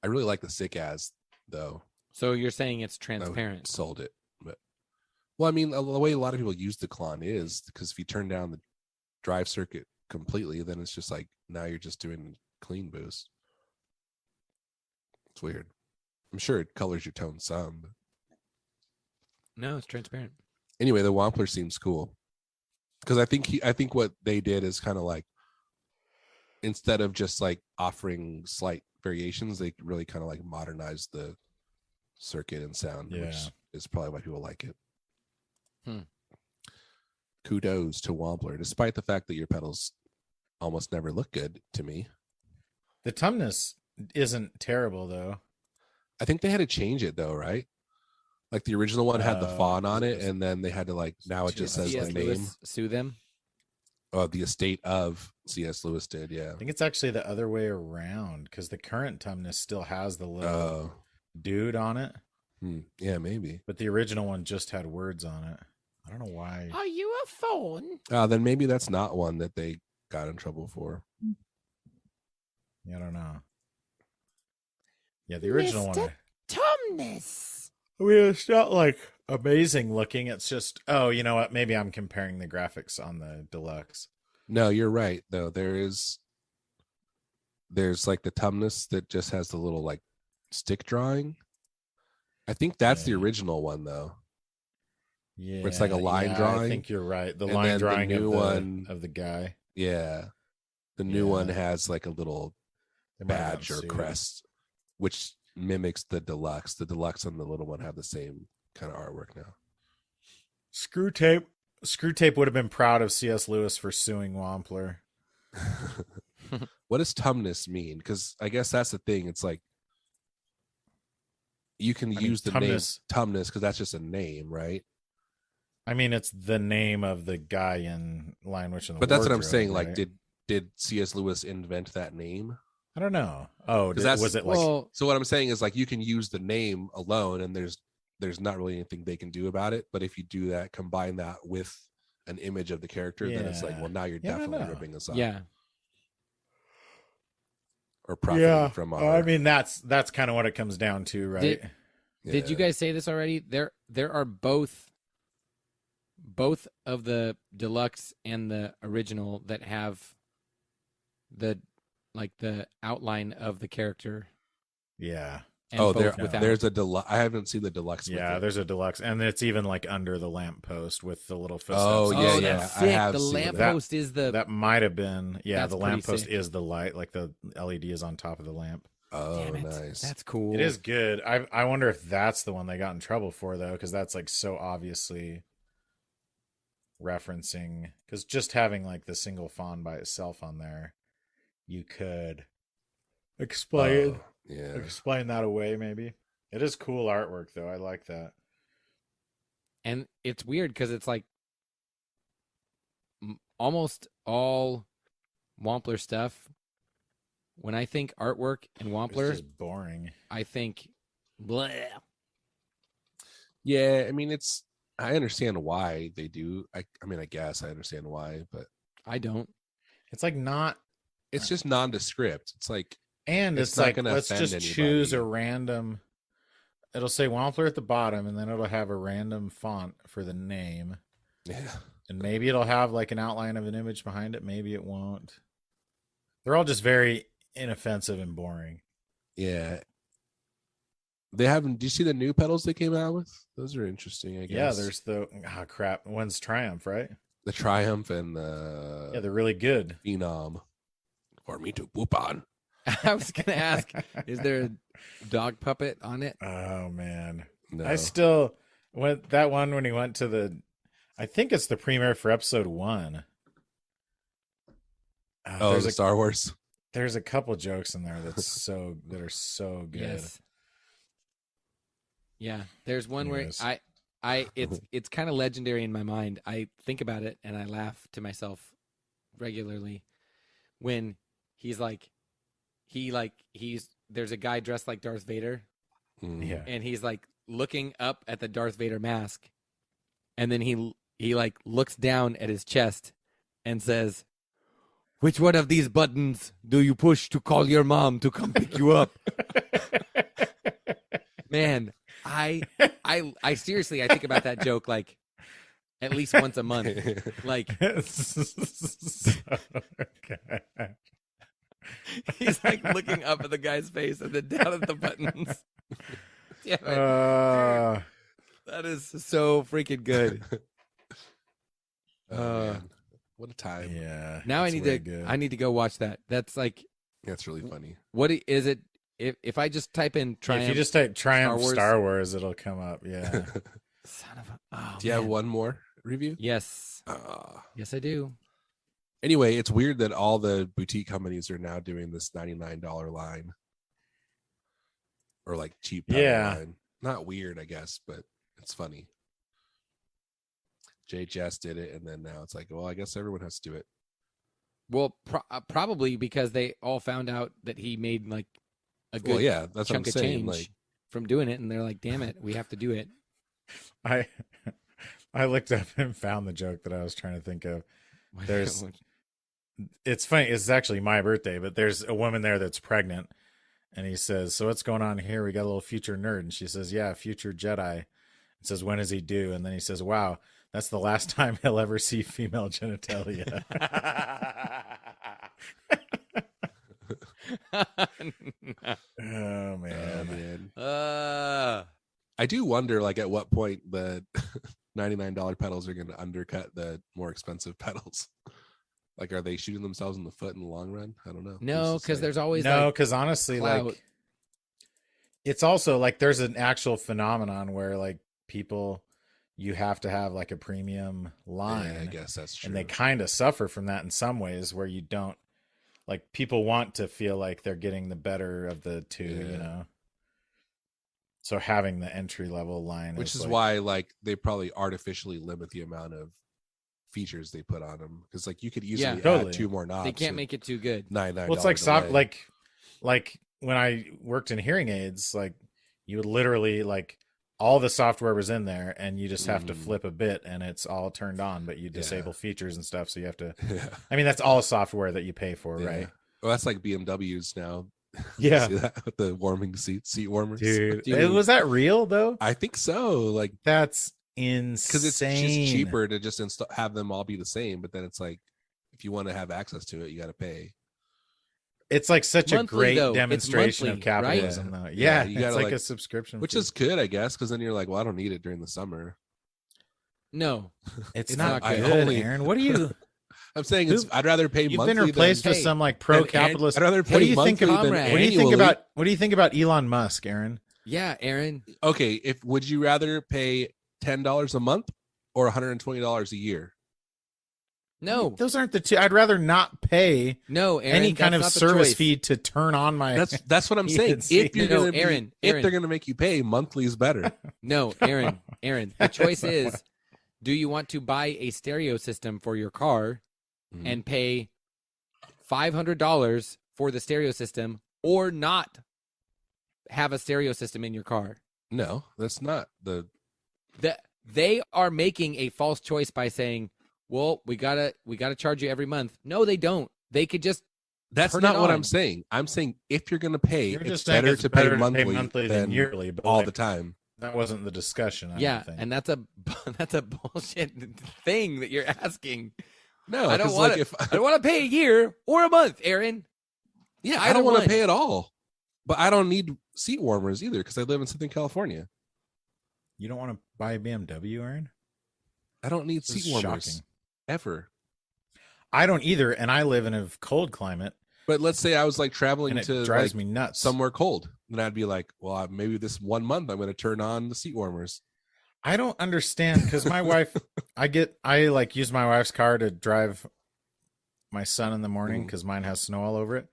I really like the Sick As though. So you're saying it's I would transparent. sold it, but well, I mean, the way a lot of people use the Klon is because if you turn down the drive circuit completely, then it's just like now you're just doing clean boost. It's weird. I'm sure it colors your tone some. But No, it's transparent. anyway, the Wampler seems cool because I think what they did is kind of like instead of just like offering slight variations, they really kind of like modernized the circuit and sound, which Yeah. is probably why people like it. Hmm. Kudos to Wampler, despite the fact that your pedals almost never look good to me. The Tumnus isn't terrible though. I think they had to change it though, right? Like the original one had the fawn on it, was- and then they had to like now it just says C.S. the name. Lewis sue them. Oh, the estate of C.S. Lewis did, yeah. I think it's actually the other way around because the current Tumnus still has the little Oh, dude on it, yeah, maybe. but the original one just had words on it. I don't know why. Are you a phone? Then maybe that's not one that they got in trouble for. I don't know. Yeah, the original one. Tumnus. I mean, it's not like amazing looking. It's just, oh, you know what? Maybe I'm comparing the graphics on the deluxe. No, you're right though. There's like the Tumnus that just has the little like stick drawing. I think that's the Yeah. original one though. Yeah, it's like a line I drawing, think you're right. The and line then the drawing new of the one- of the guy. Yeah. The new one Yeah. has like a little They might have badge or gotten sued. crest, which mimics the deluxe. The deluxe and the little one have the same kind of artwork now. Screw Tape. Screw Tape would have been proud of C.S. Lewis for suing Wampler. What does Tumnus mean? Because I guess that's the thing. It's like you can I mean, use the name Tumnus- Tumnus because that's just a name, right? I mean, it's the name of the guy in Lion Witch and the But that's what I'm Wardrobe, saying. Like, right? did C.S. Lewis invent that name? I don't know. Oh, 'Cause that's- was it like? Well, So what I'm saying is like you can use the name alone, and there's not really anything they can do about it. But if you do that, combine that with an image of the character, then it's like, Yeah. well, now you're Yeah, I don't definitely know. ripping us off. yeah. Or profiting from our. I mean, that's kind of what it comes down to, right? Did you Yeah. guys say this already? There are both of the deluxe and the original that have the outline of the character. Yeah. and Oh, both without. there's a deluxe. I haven't seen the deluxe. Yeah, with it. there's a deluxe, and it's even like under the lamppost with the little footsteps. Oh, and yeah, oh, stuff. yeah. that's I sick. have The seen that. lamppost is the That might have been, yeah. That's The pretty lamppost sick. is the light, like the LED is on top of the lamp. Oh, damn it. nice. That's cool. It is good. I wonder if that's the one they got in trouble for though, because that's like so obviously referencing. Because just having like the single fawn by itself on there, you could explain Oh, yeah. explain that away. Maybe it is cool artwork though. I like that. And it's weird because it's like almost all Wampler stuff. When I think artwork and It's Wampler, just boring. I think bleh. Yeah, I mean, I understand why they do. I mean, I guess I understand why, but I don't. It's like not, it's just nondescript. It's like, and It's it's, not like gonna let's offend just choose a anybody. random. It'll say Wampler at the bottom, and then it'll have a random font for the name. yeah, And maybe it'll have like an outline of an image behind it. Maybe it won't. They're all just very inoffensive and boring. yeah. They haven't. Do you see the new pedals they came out with? Those are interesting. I guess. Yeah, there's the crap. One's Triumph, right? the Triumph and the Yeah, they're really good. Phenom for me to whoop on. I was gonna ask, is there a dog puppet on it? Oh man, No. I still went that one when he went to the. I think it's the premiere for episode 1. Oh, there's the Star Wars. there's a couple jokes in there that are so good. Yes. Yeah, there's one Anyways. where it's kind of legendary in my mind. I think about it and I laugh to myself regularly when he's there's a guy dressed like Darth Vader Mm. Yeah. and he's like looking up at the Darth Vader mask and then he like looks down at his chest and says, "Which one of these buttons do you push to call your mom to come pick you up?" Man, I seriously, I think about that joke like at least once a month. Like Okay. he's like looking up at the guy's face and then down at the buttons. Damn it. That is so freaking good. Oh, man. What a time. Yeah. Now it's way good. I need to go watch that. That's like, That's really funny. what is it? If I just type in Yeah, Triumph, if you just type Triumph Star Star Wars. Wars, it'll come up. Yeah. son of a, oh, Do you have man. one more review? Yes, yes, I do. Anyway, it's weird that all the boutique companies are now doing this $99 line or like cheap pedal Yeah. line. Not weird, I guess, but it's funny. JHS did it, and then now it's like, well, I guess everyone has to do it. Well, probably because they all found out that he made like a good Well, yeah, that's what I'm chunk of saying. change Like, from doing it, and they're like, "Damn it, we have to do it." I looked up and found the joke that I was trying to think of. There's- It's funny. It's actually my birthday, but there's a woman there that's pregnant, and he says, "So what's going on here? We got a little future nerd." And she says, "Yeah, future Jedi." It says, "When is he due?" And then he says, "Wow, that's the last time he'll ever see female genitalia." Oh man. man. I do wonder, like, at what point the $99 pedals are going to undercut the more expensive pedals. Like, are they shooting themselves in the foot in the long run? I don't know. No, Who's to because say? there's always No, like, because honestly, clout. like, it's also like there's an actual phenomenon where like people, you have to have like a premium line. Yeah, I guess that's true. And they kind of suffer from that in some ways where you don't, like, people want to feel like they're getting the better of the two, you Yeah. know? So having the entry level line, Which is like, why, like, they probably artificially limit the amount of features they put on them, because like you could easily add totally. 2 more knobs. they can't make it too good. $99. well, it's like soft, delay. like when I worked in hearing aids, like you would literally like all the software was in there and you just have to Mm. flip a bit and it's all turned on, but you disable Yeah. features and stuff. So you have to, Yeah. I mean, that's all software that you pay for, Yeah. right? Well, that's like BMWs now. Yeah. See that with the warming seat warmers, Dude. Dude. Was that real though? I think so. Like, That's insane. because it's just cheaper to just have them all be the same. But then it's like, if you want to have access to it, you got to pay. It's like such a Monthly, great though. It's demonstration of monthly, right? capitalism, though. Yeah, Yeah, you it's gotta, like like- a subscription, which fee. is good, I guess, because then you're like, well, I don't need it during the summer. No, it's not not good. good, Only- Aaron. What do you? I'm saying it's. I'd rather pay You've monthly. been replaced than, with Hey, some like than pro-capitalist. I'd rather pay What do you think monthly of? than Comrade. What do you think annually. about? What do you think about Elon Musk, Aaron? yeah, Aaron. Okay, if would you rather pay $10 a month or $120 a year? No, Those aren't the two. I'd rather not pay no, Aaron. any kind of that's not the service choice. fee to turn on my. That's what I'm saying. Yes, see. If you're No, gonna be- Aaron, if Aaron. they're gonna make you pay, monthly is better. No, Aaron. The choice is: do you want to buy a stereo system for your car Mhm. and pay $500 for the stereo system, or not have a stereo system in your car? No, that's not the. They are making a false choice by saying, "Well, we gotta charge you every month." No, they don't. They could just That's Turn not it what on. I'm saying. I'm saying if you're gonna pay, You're it's just saying better it's to better pay monthly, than than yearly, but all like, the time. that wasn't the discussion. I yeah, don't think. and that's a that's a bullshit thing that you're asking. No, I don't 'cause, want like to. if I don't want to pay a year or a month, Aaron. yeah, I I don't don't want to want- pay at all. But I don't need seat warmers either because I live in Southern California. You don't want to buy a BMW, Aaron? I don't need This seat is warmers shocking. ever. I don't either, and I live in a cold climate, But let's say I was like traveling and it to drives like, me nuts. somewhere cold, then I'd be like, well, maybe this 1 month I'm going to turn on the seat warmers. I don't understand because my wife, I like use my wife's car to drive my son in the morning Mhm. because mine has snow all over it,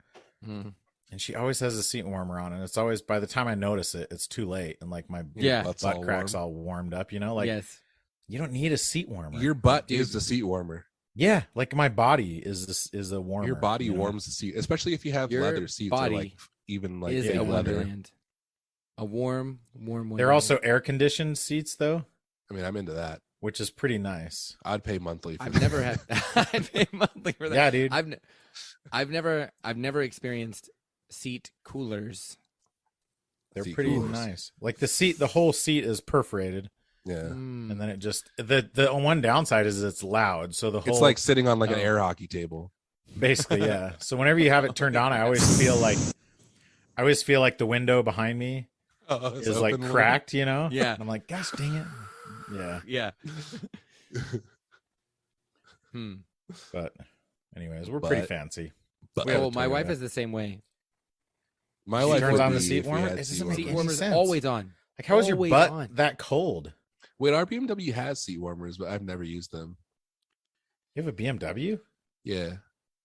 Mhm. and she always has a seat warmer on, and it's always by the time I notice it, it's too late, and like my Yeah. Butt's butt all cracks warm. all warmed up, you know, like Yes. you don't need a seat warmer. Your butt Dude. is the seat warmer. Yeah, like my body is a warmer. Your body you know? warms the seat, especially if you have Your leather seats or body like even like is fake a leather. wonderland. A warm They're wonderland. also air conditioned seats though, I mean, I'm into that. which is pretty nice. I'd pay monthly. For I've that. never had. I pay monthly for that. Yeah, dude. I've never experienced seat coolers. They're Seat pretty coolers. nice. Like the whole seat is perforated, Yeah, Mm. and then it just the one downside is it's loud. So the whole it's like sitting on like an Oh. air hockey table. basically yeah. So whenever you have it turned on, I always feel like the window behind me It's is like open a little cracked, you know? Yeah. And I'm like, gosh dang it. Yeah. Yeah. Hmm. But anyways, we're pretty But- fancy. But We have a Well, my wife Toyota. is the same way. my She wife turns would on the be seat if we warmer? had It doesn't seat make Seat any warmers. warmers sense. always on. Like, how is your Always butt on. that cold? Wait, our BMW has seat warmers, but I've never used them. You have a BMW? Yeah,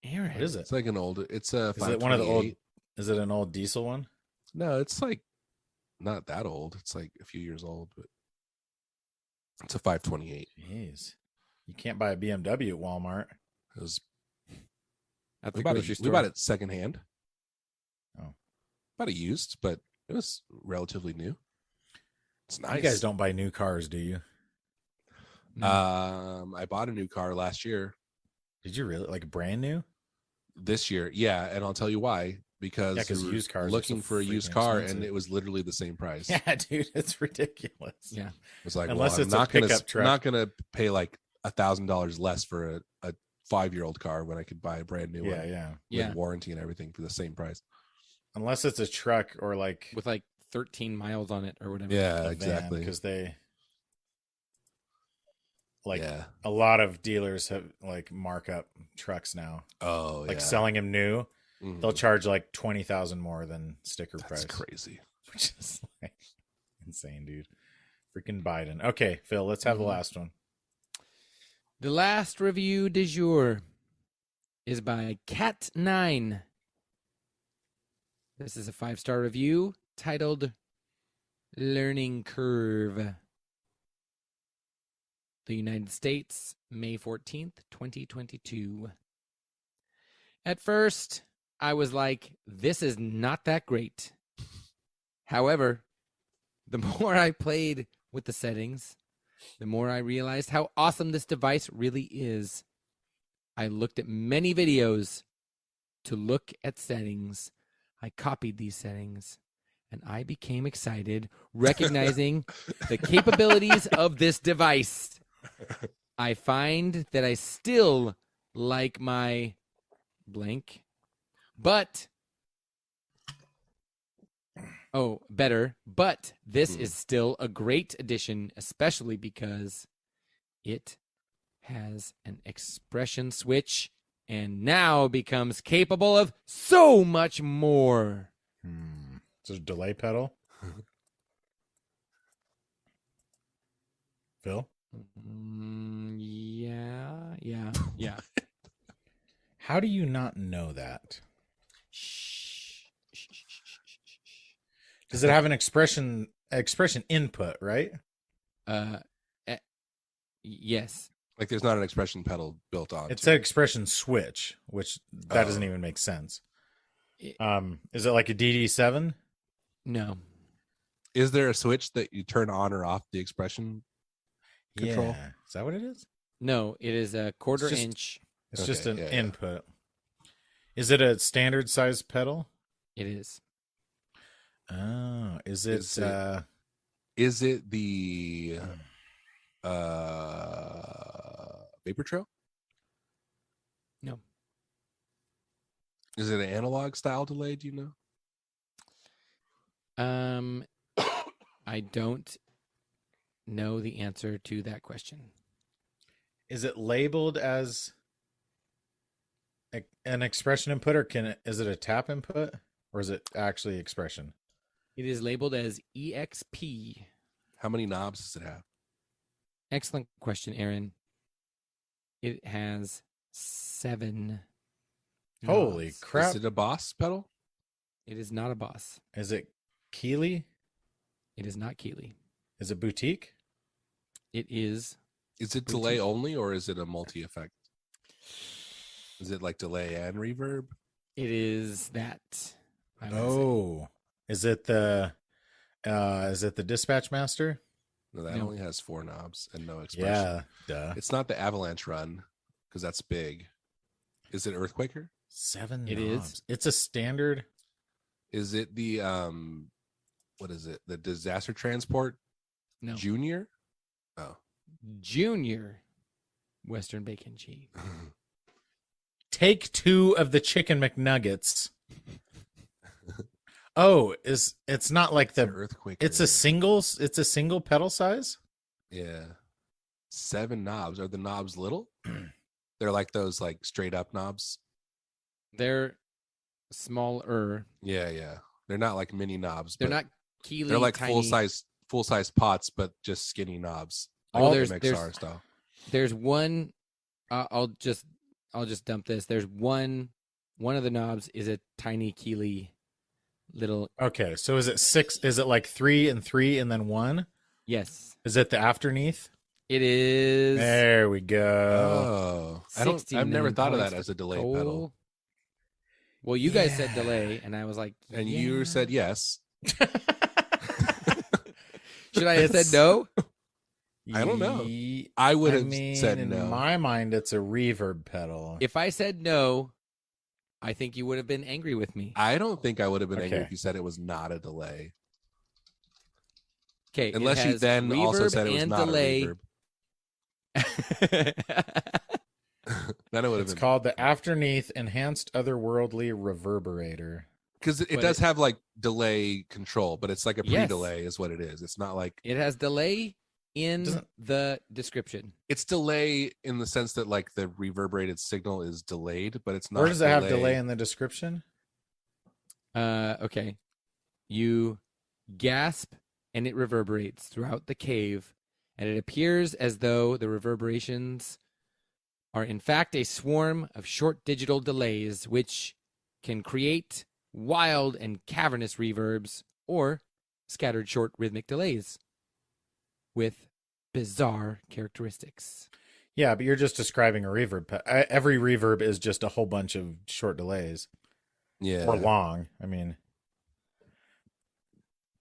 Aaron. What is it? it's like an old. It's a. Is it one of the old? 528. Is it an old diesel one? No, it's like not that old. It's like a few years old, but it's a 528. Jeez. You can't buy a BMW at Walmart. It was At we the bought, grocery it, store. we bought it secondhand. Oh. Bought it used, but it was relatively new. It's nice. You guys don't buy new cars, do you? I bought a new car last year. Did you really? Like brand new? This year, yeah, and I'll tell you why. Because Yeah, 'cause we were used cars are looking so for a used freaking car, expensive. and it was literally the same price. Yeah, dude, it's ridiculous. Yeah. It was like, Unless well, I'm it's a not gonna, pickup truck. not gonna pay like $1,000 less for a 5-year-old car when I could buy a brand new Yeah, one yeah. with Yeah. warranty and everything for the same price. Unless it's a truck or like With like 13 miles on it or whatever. Yeah, exactly. because they like yeah. a lot of dealers have like markup trucks now. Oh, Like yeah. selling them new, Mhm. they'll charge like 20,000 more than sticker That's price, crazy. which is like insane, dude. Freaking Biden. Okay, Phil, let's have the Mhm. last one. The last review du jour is by Cat9. This is a 5-star review titled Learning Curve. The United States, May 14th, 2022. At first, I was like, this is not that great. However, the more I played with the settings, the more I realized how awesome this device really is. I looked at many videos to look at settings. I copied these settings and I became excited, recognizing the capabilities of this device. I find that I still like my blank, but Oh, better. But this Hmm. is still a great addition, especially because it has an expression switch and now becomes capable of so much more. Is it a delay pedal? Phil? Yeah. How do you not know that? Shh. Does it have an expression input, right? Uh, eh, yes. Like there's not an expression pedal built on. It's an expression switch, which that doesn't Oh. even make sense. It- Is it like a DD7? No. Is there a switch that you turn on or off the expression control? Yeah. Is that what it is? No, it is a quarter just- inch. It's Okay, just an yeah. input. Is it a standard size pedal? It is. Oh, is it? Is it the Vapor Trail? No. Is it an analog style delay? Do you know? I don't know the answer to that question. Is it labeled as an expression input, or is it a tap input, or is it actually expression? It is labeled as EXP. How many knobs does it have? Excellent question, Aaron. It has 7. Holy knobs. crap! Is it a Boss pedal? It is not a Boss. Is it Keeley? It is not Keeley. Is it Boutique? It is. Is it delay only or is it a multi effect? Is it like delay and reverb? It is that. I would say. Oh, is it the Dispatch Master? No, that No. only has 4 knobs and no expression. Yeah, duh. It's not the Avalanche Run because that's big. Is it Earthquaker? 7 It is. knobs. It's a standard. Is it the what is it? The Disaster Transport No. Junior? Oh. Junior Western Bacon Cheese. Take 2 of the chicken McNuggets. Oh, it's not like The the Earthquaker. it's a single pedal size? Yeah. 7 knobs. Are the knobs little? They're like those like straight up knobs. They're smaller. Yeah, yeah. They're not like mini knobs. They're but not Keeley. They're like tiny. full size pots, but just skinny knobs. Like Oh, the there's- MXR style. There's one. I'll just dump this. There's one of the knobs is a tiny Keeley little. Okay, so is it 6? Is it like 3 and 3 and then 1? Yes, Is it the afterneath? it is. There we go. Oh, I've never 69 thought of that points as a delay total. pedal. Well, you guys said Yeah. delay, and I was like, And yeah. you said yes. Should I have said It's- no? I don't know. Ye- I would I have mean, said in no. my mind, it's a reverb pedal. If I said no, I think you would have been angry with me. I don't think I would have been angry Okay. if you said it was not a delay. Okay, Unless you then also said it was not delay. a reverb. Then it would have It's been called the Afterneath Enhanced Otherworldly Reverberator. because it but does it- have like delay control, but it's like a Yes. pre-delay is what it is. It's not like It has delay in Doesn't- the description. it's delay in the sense that like the reverberated signal is delayed, but it's not. Where does it have delay in the description? Okay. You gasp and it reverberates throughout the cave, and it appears as though the reverberations are in fact a swarm of short digital delays which can create wild and cavernous reverbs or scattered short rhythmic delays with bizarre characteristics. Yeah, but you're just describing a reverb. Every reverb is just a whole bunch of short delays Yeah. or long. I mean,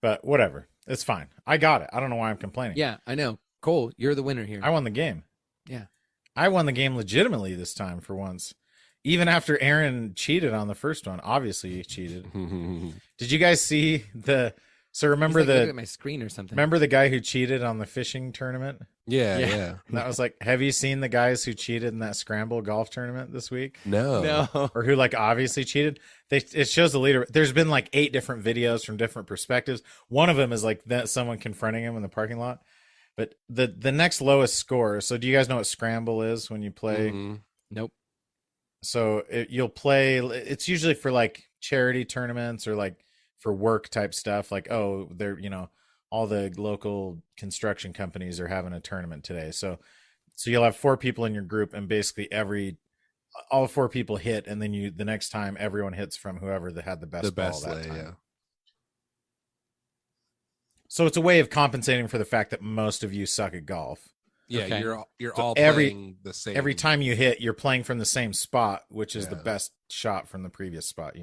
but whatever. It's fine. I got it. I don't know why I'm complaining. Yeah, I know. Cole, you're the winner here. I won the game. Yeah. I won the game legitimately this time for once. Even after Aaron cheated on the first one. Obviously he cheated. Did you guys see the so He's remember like looking the at my screen or something. remember the guy who cheated on the fishing tournament? Yeah, Yeah. yeah. And that was like, have you seen the guys who cheated in that scramble golf tournament this week? No. No. Or who like obviously cheated? It shows the leader. There's been like 8 different videos from different perspectives. One of them is like that someone confronting him in the parking lot. But the next lowest score. So do you guys know what scramble is when you play? Mhm. Nope. So you'll play. It's usually for like charity tournaments or like for work type stuff. Like, oh, they're all the local construction companies are having a tournament today. So you'll have 4 people in your group, and basically all 4 people hit, and then the next time everyone hits from whoever that had the best ball that lay, time. yeah. So it's a way of compensating for the fact that most of you suck at golf. Yeah, Okay. you're So all every- playing the same. Every time you hit, you're playing from the same spot, which is the Yeah. best shot from the previous spot,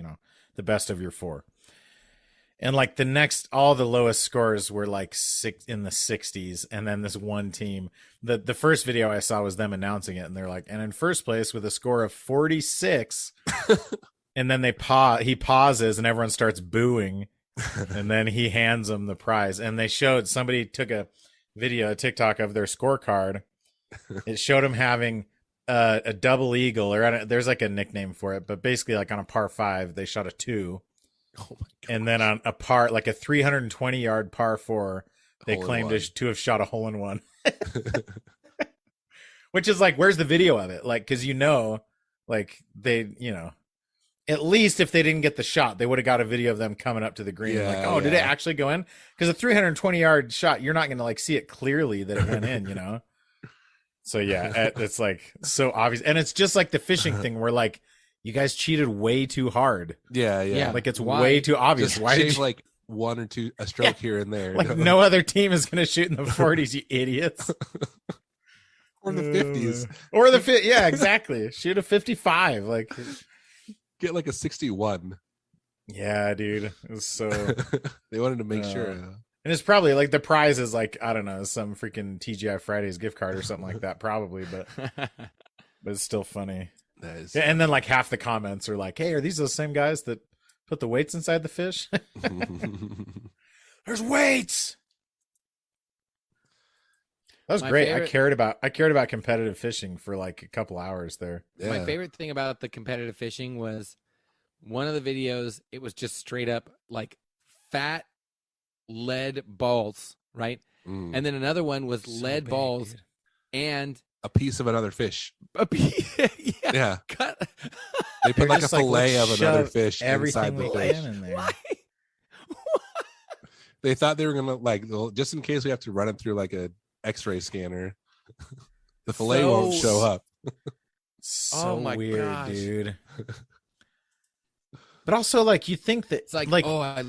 the best of your 4. And like all the lowest scores were like in the 60s. And then this one team, the first video I saw was them announcing it. And they're like, and in first place with a score of 46. And then he pauses and everyone starts booing. And then he hands them the prize. And somebody took a TikTok of their scorecard. It showed him having a double eagle, or there's like a nickname for it, but basically like on a par 5, they shot a 2. Oh my God. And then on a par, like a 320-yard par 4, they Hole in claimed one. to have shot a hole in one. Which is like, where's the video of it? Like, because like they, at least if they didn't get the shot, they would have got a video of them coming up to the green. Yeah, Like, oh, did it yeah. actually go in? Because a 320-yard shot, you're not going to like see it clearly that it went in, So yeah, it's like so obvious. And it's just like the fishing thing where like, you guys cheated way too hard. Yeah, yeah. Yeah. Like it's Why? way too obvious. Just Why shave did you, like 1 or 2 a stroke here and there. like no other team is going to shoot in the 40s, you idiots. or the 50s. Or yeah, exactly. Shoot a 55. Like, Get like a 61. yeah, dude. It was so. They wanted to make sure. And it's probably like the prize is like, I don't know, some freaking TGI Fridays gift card or something like that, probably, but it's still funny. That is, Yeah, and then like half the comments are like, hey, are these those same guys that put the weights inside the fish? There's weights. That was My great. favorite- I cared about competitive fishing for like a couple hours there. yeah. My favorite thing about the competitive fishing was one of the videos, it was just straight up like fat lead balls, right? Mm. And then another one was So lead big, balls dude. and A piece of another fish. a piece. Yeah. Yeah. Cut. They put They're like a just like, fillet let's of another shove fish Everything inside the we fish. can in there. Why? They thought they were gonna like, well, just in case we have to run it through like a X-ray scanner, the fillet won't So- show up. So Oh my weird, gosh. dude. But also, like, you think that, It's like, like, oh, I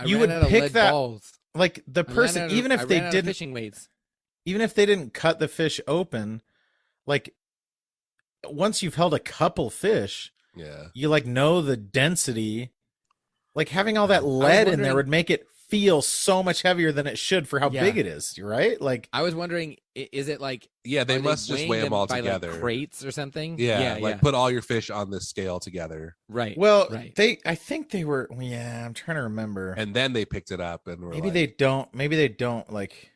you ran would out of pick lead that- balls. like the I ran person, out of- even I if they ran out of didn't, fishing weights. even if they didn't cut the fish open, like, once you've held a couple fish, Yeah. you like know the density. Like having all that was lead in there wondering- would make it feel so much heavier than it should for how Yeah. big it is, right? Like, I was wondering, is it like Yeah, they are must just weighing weigh them all by, together. like, crates or something? Yeah, like put all your fish on this scale together, right. well, right. I think they were. Yeah, I'm trying to remember. and then they picked it up and were Maybe like, they don't. Maybe they don't like.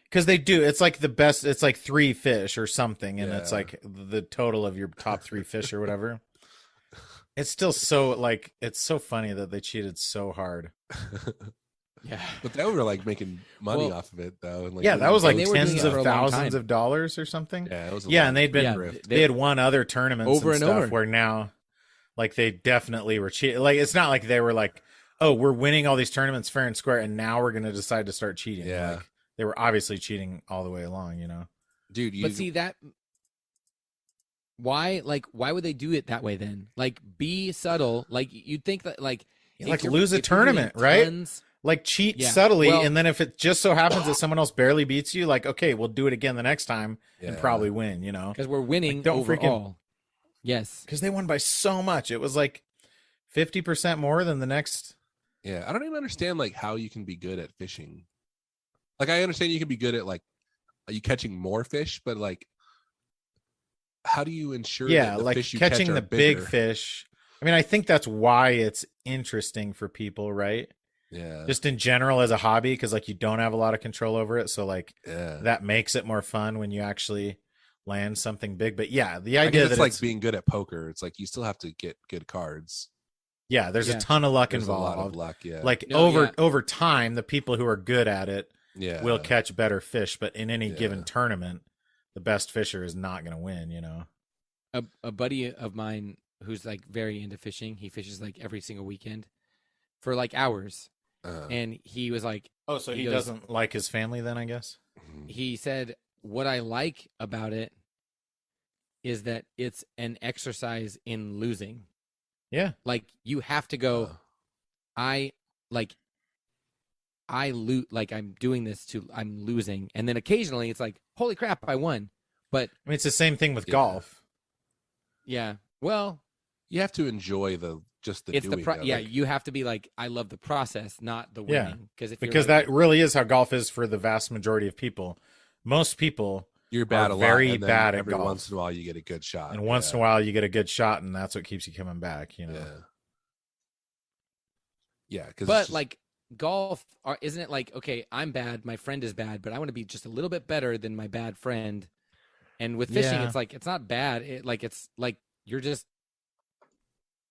Because they do. It's like the best. It's like 3 fish or something, and it's Yeah. like the total of your top 3 fish or whatever. It's still so like it's so funny that they cheated so hard. Yeah. but they were like making money Well, off of it though. And, like, Yeah, that was like And they were doing tens it of for a long thousands time. of dollars or something. yeah, it was. Yeah, and they'd been Yeah, rift. they had won other tournaments Over and and stuff over. where now, like they definitely were cheating. Like it's not like they were like, oh, we're winning all these tournaments fair and square, and now we're gonna decide to start cheating. Yeah. Like, they were obviously cheating all the way along. dude. You But see that why would they do it that way then? Like be subtle. Like you'd think that like You, if like you're- lose a if you're doing tournament, right? tons- Like cheat Yeah, subtly, well- and then if it just so happens that someone else barely beats you, like okay, we'll do it again the next time and Yeah. probably win. Because we're winning Like, don't freaking- overall. Yes. Because they won by so much. It was like 50% more than the next. Yeah, I don't even understand like how you can be good at fishing. Like I understand you can be good at like you catching more fish, but like how do you ensure Yeah, that the like fish you catching catch are the big bigger? fish. I mean, I think that's why it's interesting for people, right? Yeah. just in general as a hobby, because like you don't have a lot of control over it. So like Yeah. that makes it more fun when you actually land something big. But yeah, the I idea guess that it's like being good at poker. It's like you still have to get good cards. yeah, there's Yeah. a ton of luck There's a lot of involved. luck. Yeah. Like No, yeah. over time, the people who are good at it yeah. will catch better fish. But in any Yeah. given tournament, the best fisher is not going to win. You know. A buddy of mine who's like very into fishing. He fishes like every single weekend for like hours, and he was like, Oh, so He he goes- doesn't like his family then, I guess. he said, what I like about it is that it's an exercise in losing. Yeah. Like you have to go. Oh. I loot, like I'm doing this I'm losing, and then occasionally it's like, holy crap, I won. But I mean, it's the same thing with Yeah. golf. yeah, well, You have to enjoy just the it's doing. of yeah. it. You have to be like, I love the process, not the Yeah. winning. Because if you're Because like, that really is how golf is for the vast majority of people. Most people, You're bad are a lot, very and then bad at every golf. once in a while you get a good shot. and once in a while, you get a good shot, and that's what keeps you coming back. You know. Yeah. Yeah, because but like golf, isn't it like, okay, I'm bad, my friend is bad, but I want to be just a little bit better than my bad friend. And with fishing, Yeah. it's like it's not bad. It's like you're just.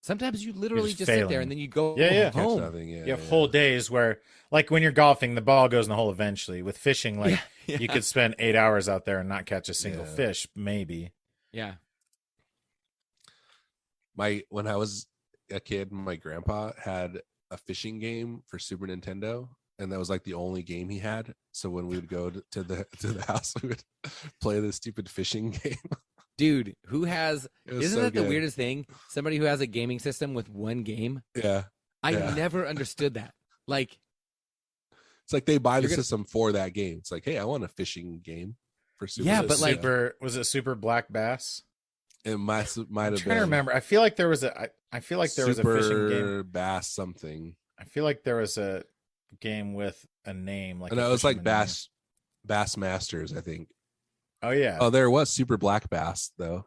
Sometimes you literally just just sit there failing. and then you go Yeah, yeah. catch home. nothing. Yeah, You have whole days where, like when you're golfing, the ball goes in the hole eventually. With fishing, like Yeah. you could spend 8 hours out there and not catch a single Yeah. fish, maybe. Yeah. When I was a kid, my grandpa had a fishing game for Super Nintendo, and that was like the only game he had. So when we would go to the house, we would play this stupid fishing game. Dude, who has It was isn't so that the good. weirdest thing? Somebody who has a gaming system with one game. Yeah, I Yeah. never understood that. Like, it's like they buy the You're gonna- system for that game. It's like, hey, I want a fishing game for Super. Yeah, Was it but, like- was it Super Black Bass? it might I'm have trying been to remember. I feel like there was a. I feel like there was a fishing game. Super Bass something. I feel like there was a game with a name like. And a it was like fisherman name. Bass Masters, I think. Oh yeah. Oh, there was Super Black Bass though,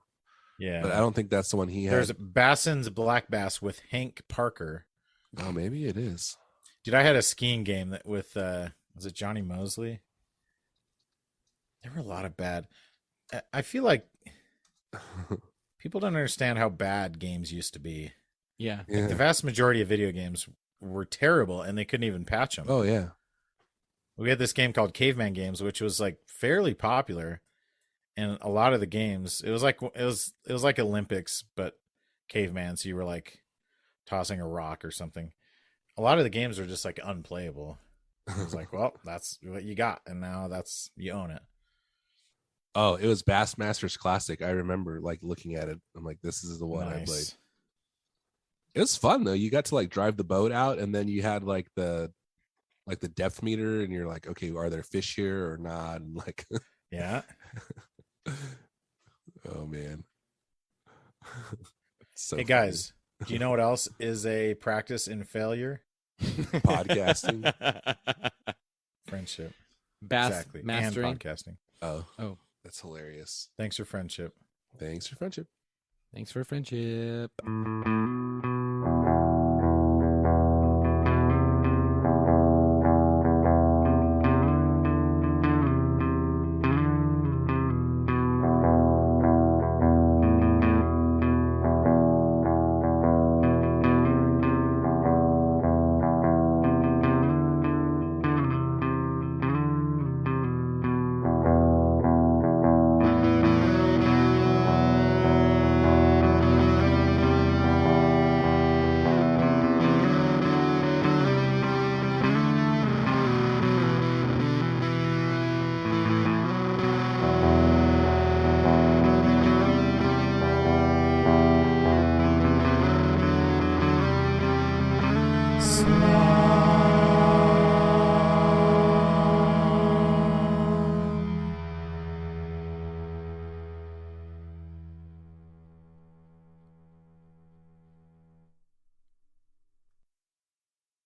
yeah. but I don't think that's the one he had. There's Basson's Black Bass with Hank Parker. Oh, maybe it is. Dude, I had a skiing game that with was it Johnny Mosley? There were a lot of bad. I feel like people don't understand how bad games used to be. yeah. The Yeah. vast majority of video games were terrible, and they couldn't even patch them. Oh yeah. We had this game called Caveman Games, which was like fairly popular, and a lot of the games it was like Olympics, but caveman. So you were like tossing a rock or something. A lot of the games were just like unplayable. It was like, well, that's what you got, and now that's you own it. Oh, it was Bassmasters Classic. I remember like looking at it. I'm like, this is the one I played. Nice. It was fun though. You got to like drive the boat out, and then you had like the depth meter, and you're like, okay, are there fish here or not? And like, Yeah. oh man. So Hey funny. guys, do you know what else is a practice in failure? Podcasting. Friendship. Bass Exactly. mastering. And podcasting. Oh, That's hilarious. Thanks for friendship. Thanks for friendship. thanks for friendship. Smile.